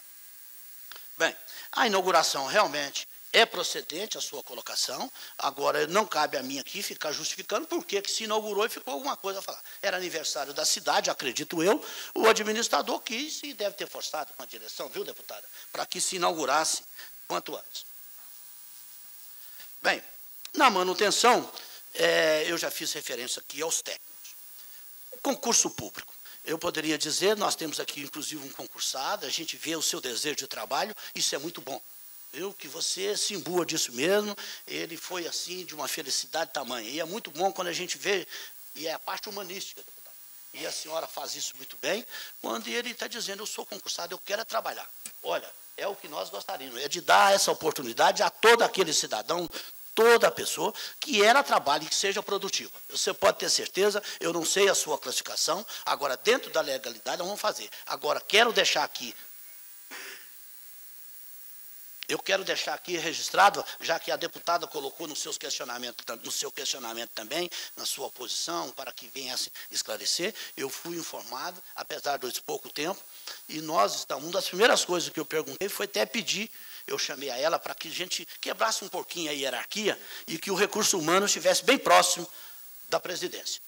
Speaker 7: Bem, a inauguração realmente É procedente a sua colocação, agora não cabe a mim aqui ficar justificando por que se inaugurou e ficou alguma coisa a falar. Era aniversário da cidade, acredito eu, o administrador quis e deve ter forçado com a direção, viu, deputada, para que se inaugurasse quanto antes. Bem, na manutenção, eu já fiz referência aqui aos técnicos. O concurso público. Eu poderia dizer, nós temos aqui, inclusive, um concursado, a gente vê o seu desejo de trabalho, isso é muito bom. Que você se imbua disso mesmo, ele foi assim, de uma felicidade tamanha. E é muito bom quando a gente vê, e é a parte humanística, deputado. E a senhora faz isso muito bem, quando ele está dizendo, eu sou concursado, eu quero trabalhar. Olha, é o que nós gostaríamos, é de dar essa oportunidade a todo aquele cidadão, toda pessoa que ela trabalhe e que seja produtiva. Você pode ter certeza, eu não sei a sua classificação, agora, dentro da legalidade, nós vamos fazer. Agora, quero deixar aqui registrado, já que a deputada colocou no seu questionamento também, na sua posição, para que venha se esclarecer, eu fui informado, apesar de pouco tempo, e nós estamos, uma das primeiras coisas que eu perguntei foi até pedir, eu chamei a ela para que a gente quebrasse um pouquinho a hierarquia e que o recurso humano estivesse bem próximo da presidência.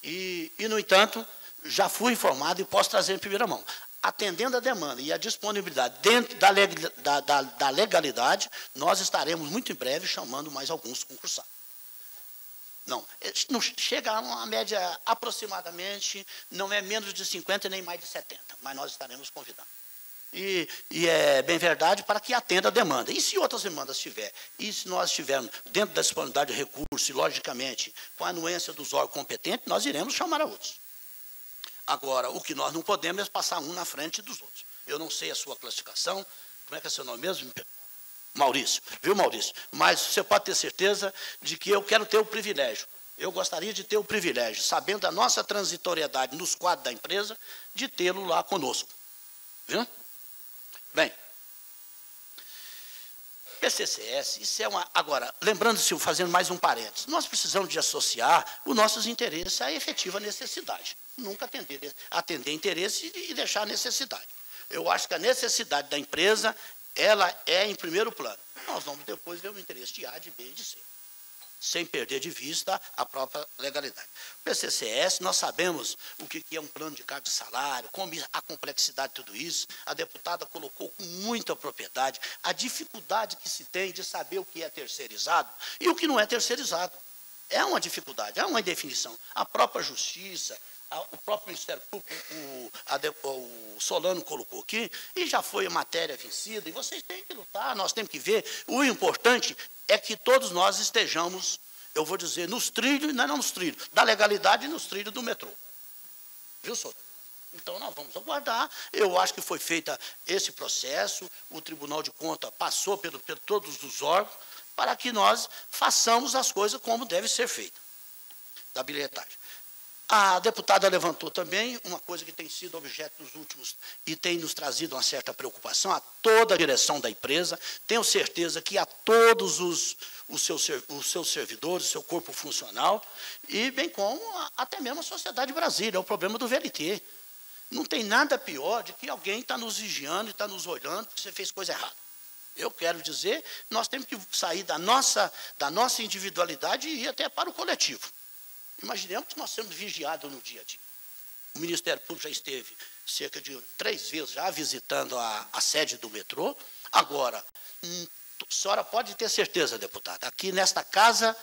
Speaker 7: E no entanto, já fui informado e posso trazer em primeira mão. Atendendo a demanda e a disponibilidade dentro da legalidade, nós estaremos muito em breve chamando mais alguns concursados. Não chega a uma média aproximadamente, não é menos de 50 nem mais de 70, mas nós estaremos convidando. E é bem verdade para que atenda a demanda. E se outras demandas tiver, e se nós estivermos dentro da disponibilidade de recursos, e logicamente com a anuência dos órgãos competentes, nós iremos chamar a outros. Agora, o que nós não podemos é passar um na frente dos outros. Eu não sei a sua classificação, como é que é seu nome mesmo? Maurício, viu, Maurício? Mas você pode ter certeza de que eu quero ter o privilégio. Eu gostaria de ter o privilégio, sabendo da nossa transitoriedade nos quadros da empresa, de tê-lo lá conosco. Viu? Bem, PCCS, isso é uma... Agora, lembrando-se, fazendo mais um parênteses, nós precisamos de associar os nossos interesses à efetiva necessidade. Nunca atender interesse e deixar a necessidade. Eu acho que a necessidade da empresa, ela é em primeiro plano. Nós vamos depois ver o interesse de A, de B e de C, sem perder de vista a própria legalidade. O PCCS, nós sabemos o que é um plano de cargo de salário, como a complexidade de tudo isso. A deputada colocou com muita propriedade a dificuldade que se tem de saber o que é terceirizado e o que não é terceirizado. É uma dificuldade, é uma indefinição. A própria Justiça, o próprio Ministério Público, o Solano colocou aqui, e já foi a matéria vencida, e vocês têm que lutar, nós temos que ver. O importante é que todos nós estejamos, eu vou dizer, nos trilhos, não nos trilhos, da legalidade e nos trilhos do metrô. Viu, Solano? Então, nós vamos aguardar. Eu acho que foi feito esse processo, o Tribunal de Contas passou por todos os órgãos, para que nós façamos as coisas como deve ser feita, da bilhetagem. A deputada levantou também uma coisa que tem sido objeto dos últimos e tem nos trazido uma certa preocupação a toda a direção da empresa. Tenho certeza que a todos os seus servidores, o seu corpo funcional, e bem como até mesmo a sociedade brasileira, é o problema do VLT. Não tem nada pior de que alguém está nos vigiando e está nos olhando porque você fez coisa errada. Eu quero dizer, nós temos que sair da nossa individualidade e ir até para o coletivo. Imaginemos que nós somos vigiados no dia a dia. O Ministério Público já esteve cerca de 3 vezes já visitando a sede do metrô. Agora, a senhora pode ter certeza, deputada, aqui nesta casa,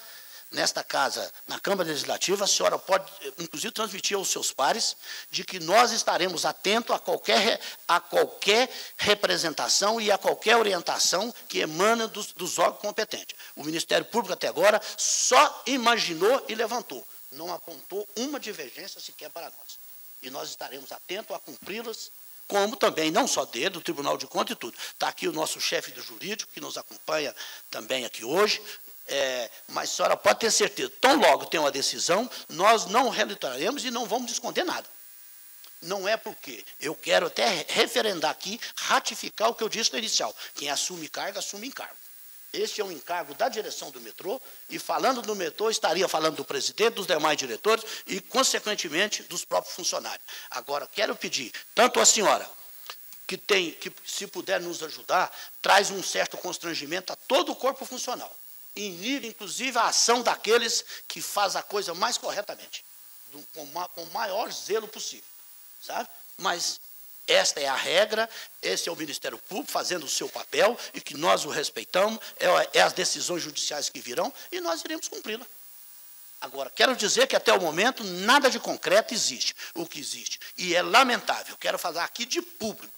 Speaker 7: na Câmara Legislativa, a senhora pode, inclusive, transmitir aos seus pares de que nós estaremos atentos a qualquer representação e a qualquer orientação que emana dos órgãos competentes. O Ministério Público, até agora, só imaginou e levantou. Não apontou uma divergência sequer para nós. E nós estaremos atentos a cumpri-las, como também, não só dele, do Tribunal de Contas e tudo. Está aqui o nosso chefe do jurídico, que nos acompanha também aqui hoje, mas a senhora pode ter certeza, tão logo tem uma decisão, nós não relutaremos e não vamos esconder nada. Não é porque eu quero até referendar aqui, ratificar o que eu disse no inicial. Quem assume cargo, assume encargo. Este é um encargo da direção do metrô, e falando do metrô, estaria falando do presidente, dos demais diretores e, consequentemente, dos próprios funcionários. Agora, quero pedir, tanto a senhora, que se puder nos ajudar, traz um certo constrangimento a todo o corpo funcional. Inibe, inclusive, a ação daqueles que fazem a coisa mais corretamente, com o maior zelo possível, sabe? Mas esta é a regra, esse é o Ministério Público fazendo o seu papel e que nós o respeitamos, é as decisões judiciais que virão e nós iremos cumpri-la. Agora, quero dizer que até o momento nada de concreto existe, o que existe. E é lamentável, quero falar aqui de público,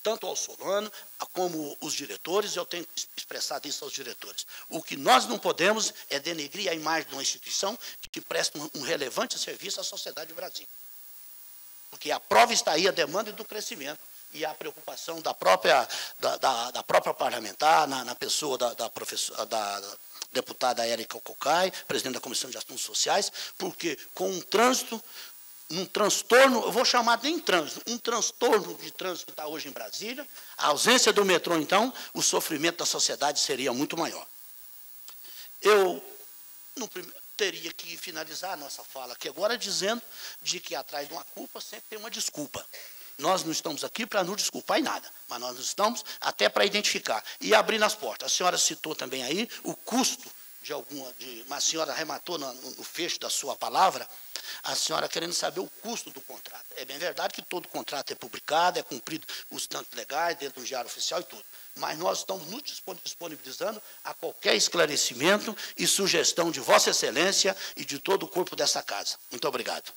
Speaker 7: tanto ao Solano como os diretores, eu tenho expressado isso aos diretores. O que nós não podemos é denegrir a imagem de uma instituição que presta um relevante serviço à sociedade do Brasil. Porque a prova está aí, a demanda do crescimento e a preocupação da própria parlamentar, na pessoa da deputada Érica Cocai, presidente da Comissão de Assuntos Sociais, porque com um trânsito, num transtorno, eu vou chamar nem trânsito, um transtorno de trânsito que está hoje em Brasília, a ausência do metrô, então, o sofrimento da sociedade seria muito maior. Eu teria que finalizar a nossa fala aqui agora dizendo de que atrás de uma culpa sempre tem uma desculpa. Nós não estamos aqui para nos desculpar em nada, mas nós estamos até para identificar e abrir as portas. A senhora citou também aí o custo mas a senhora arrematou no fecho da sua palavra, a senhora querendo saber o custo do contrato. É bem verdade que todo contrato é publicado, é cumprido os tantos legais, dentro do Diário Oficial e tudo. Mas nós estamos nos disponibilizando a qualquer esclarecimento e sugestão de Vossa Excelência e de todo o corpo dessa casa. Muito obrigado.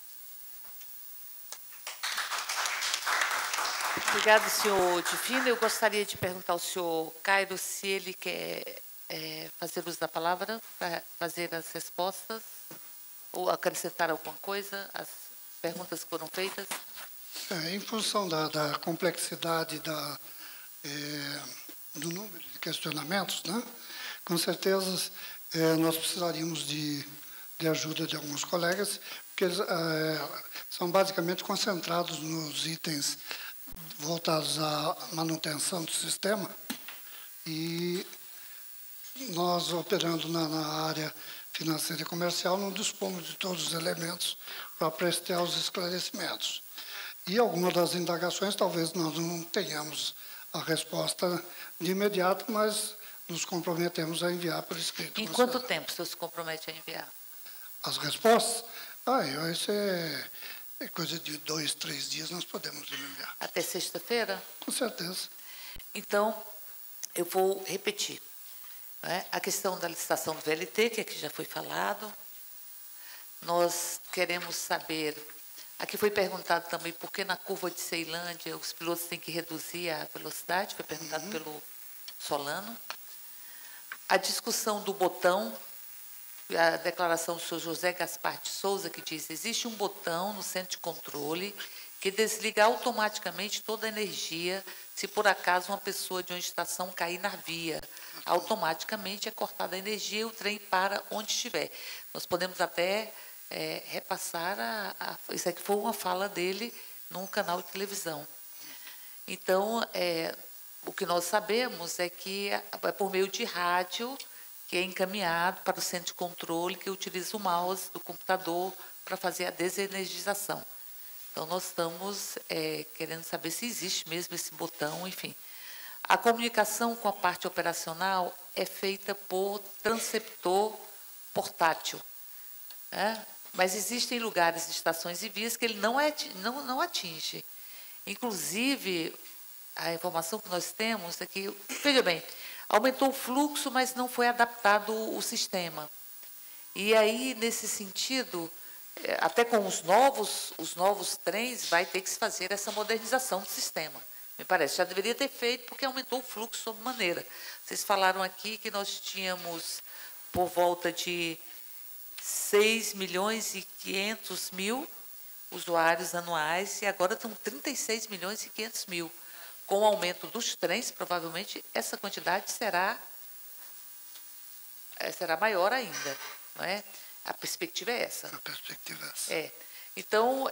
Speaker 2: Obrigado, senhor Divino. Eu gostaria de perguntar ao senhor Cairo se ele quer fazer uso da palavra para fazer as respostas ou acrescentar alguma coisa às perguntas que foram feitas.
Speaker 3: Em função da complexidade do número de questionamentos, né, com certeza nós precisaríamos de ajuda de alguns colegas, porque eles são basicamente concentrados nos itens voltados à manutenção do sistema e nós, operando na área financeira e comercial, não dispomos de todos os elementos para prestar os esclarecimentos. E algumas das indagações, talvez nós não tenhamos a resposta de imediato, mas nos comprometemos a enviar por escrito.
Speaker 2: Em quanto tempo o senhor se compromete a enviar?
Speaker 3: As respostas? Isso é coisa de 2, 3 dias, nós podemos enviar.
Speaker 2: Até sexta-feira?
Speaker 3: Com certeza.
Speaker 2: Então, eu vou repetir. A questão da licitação do VLT, que aqui já foi falado. Nós queremos saber, aqui foi perguntado também por que na curva de Ceilândia os pilotos têm que reduzir a velocidade, foi perguntado pelo Solano. A discussão do botão, a declaração do senhor José Gaspar de Souza, que diz, existe um botão no centro de controle que desliga automaticamente toda a energia se por acaso uma pessoa de uma estação cair na via. Automaticamente é cortada a energia e o trem para onde estiver. Nós podemos até repassar, isso aqui foi uma fala dele num canal de televisão. Então, o que nós sabemos é que é por meio de rádio que é encaminhado para o centro de controle, que utiliza o mouse do computador para fazer a desenergização. Então, nós estamos querendo saber se existe mesmo esse botão, enfim. A comunicação com a parte operacional é feita por transceptor portátil. Mas existem lugares, estações e vias que ele não atinge. Inclusive, a informação que nós temos é que, veja bem, aumentou o fluxo, mas não foi adaptado o sistema. E aí, nesse sentido, até com os novos trens, vai ter que se fazer essa modernização do sistema. Me parece, já deveria ter feito, porque aumentou o fluxo sob maneira. Vocês falaram aqui que nós tínhamos por volta de 6.500.000 usuários anuais, e agora estão 36.500.000. Com o aumento dos trens, provavelmente, essa quantidade será maior ainda. Não é? A perspectiva é essa.
Speaker 3: A perspectiva é essa.
Speaker 2: Então,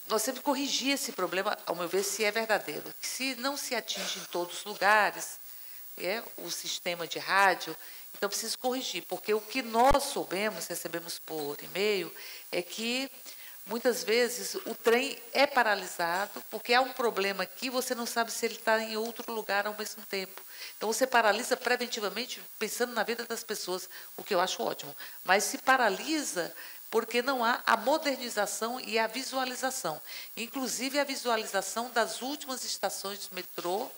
Speaker 2: nós temos que corrigir esse problema, ao meu ver, se é verdadeiro. Que se não se atinge em todos os lugares o sistema de rádio, então preciso corrigir, porque o que nós recebemos por e-mail, é que muitas vezes o trem é paralisado, porque há um problema aqui, você não sabe se ele está em outro lugar ao mesmo tempo. Então, você paralisa preventivamente, pensando na vida das pessoas, o que eu acho ótimo. Mas se paralisa porque não há a modernização e a visualização. Inclusive, a visualização das últimas estações de metrô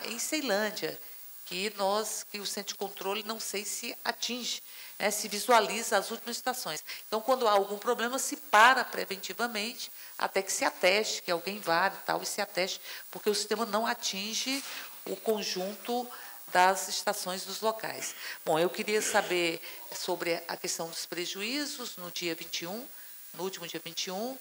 Speaker 2: em Ceilândia, que o centro de controle não sei se atinge, se visualiza as últimas estações. Então, quando há algum problema, se para preventivamente, até que se ateste, que alguém vá e tal, e se ateste, porque o sistema não atinge o conjunto das estações dos locais. Bom, eu queria saber sobre a questão dos prejuízos no dia 21, no último dia 21,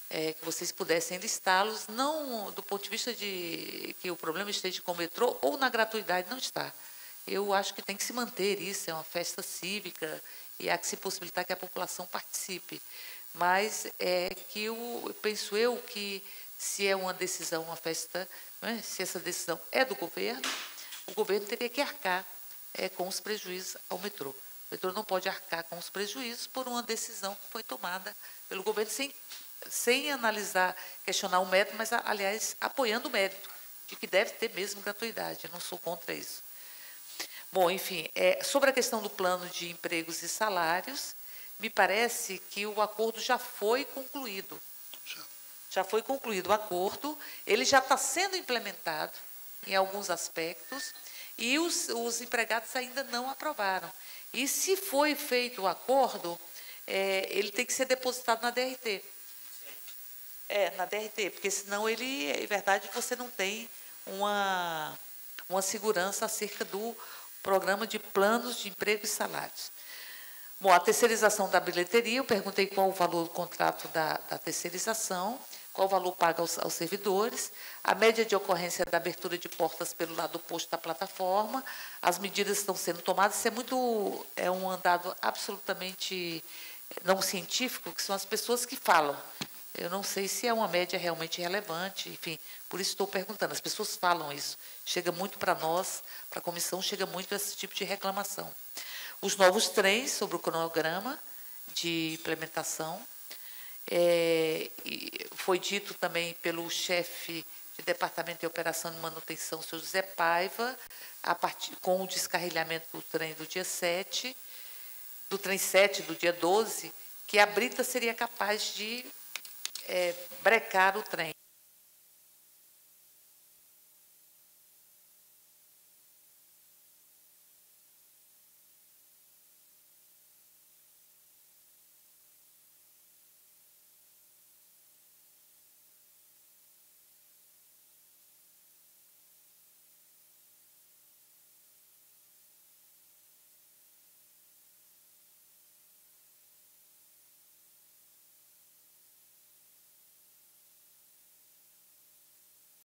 Speaker 2: que vocês pudessem listá-los, não do ponto de vista de que o problema esteja com o metrô ou na gratuidade, não está. Eu acho que tem que se manter isso, é uma festa cívica e há que se possibilitar que a população participe. Mas penso eu que se é uma decisão, uma festa, se essa decisão é do governo, o governo teria que arcar com os prejuízos ao metrô. O metrô não pode arcar com os prejuízos por uma decisão que foi tomada pelo governo sem analisar, questionar o mérito, mas, aliás, apoiando o mérito, de que deve ter mesmo gratuidade. Eu não sou contra isso. Bom, enfim, sobre a questão do plano de empregos e salários, me parece que o acordo já foi concluído. Já foi concluído o acordo, ele já está sendo implementado em alguns aspectos, e os empregados ainda não aprovaram. E, se foi feito o acordo, ele tem que ser depositado na DRT. Na DRT, porque senão em verdade, você não tem uma segurança acerca do programa de planos de emprego e salários. Bom, a terceirização da bilheteria, eu perguntei qual o valor do contrato da terceirização, qual o valor pago aos servidores, a média de ocorrência da abertura de portas pelo lado oposto da plataforma, as medidas estão sendo tomadas, isso é um dado absolutamente não científico, que são as pessoas que falam. Eu não sei se é uma média realmente relevante, enfim, por isso estou perguntando. As pessoas falam isso, chega muito para nós, para a comissão, chega muito esse tipo de reclamação. Os novos trens, sobre o cronograma de implementação, foi dito também pelo chefe de Departamento de Operação e Manutenção, o senhor José Paiva, com o descarrilhamento do trem do dia 7, do trem 7 do dia 12, que a brita seria capaz de brecar o trem.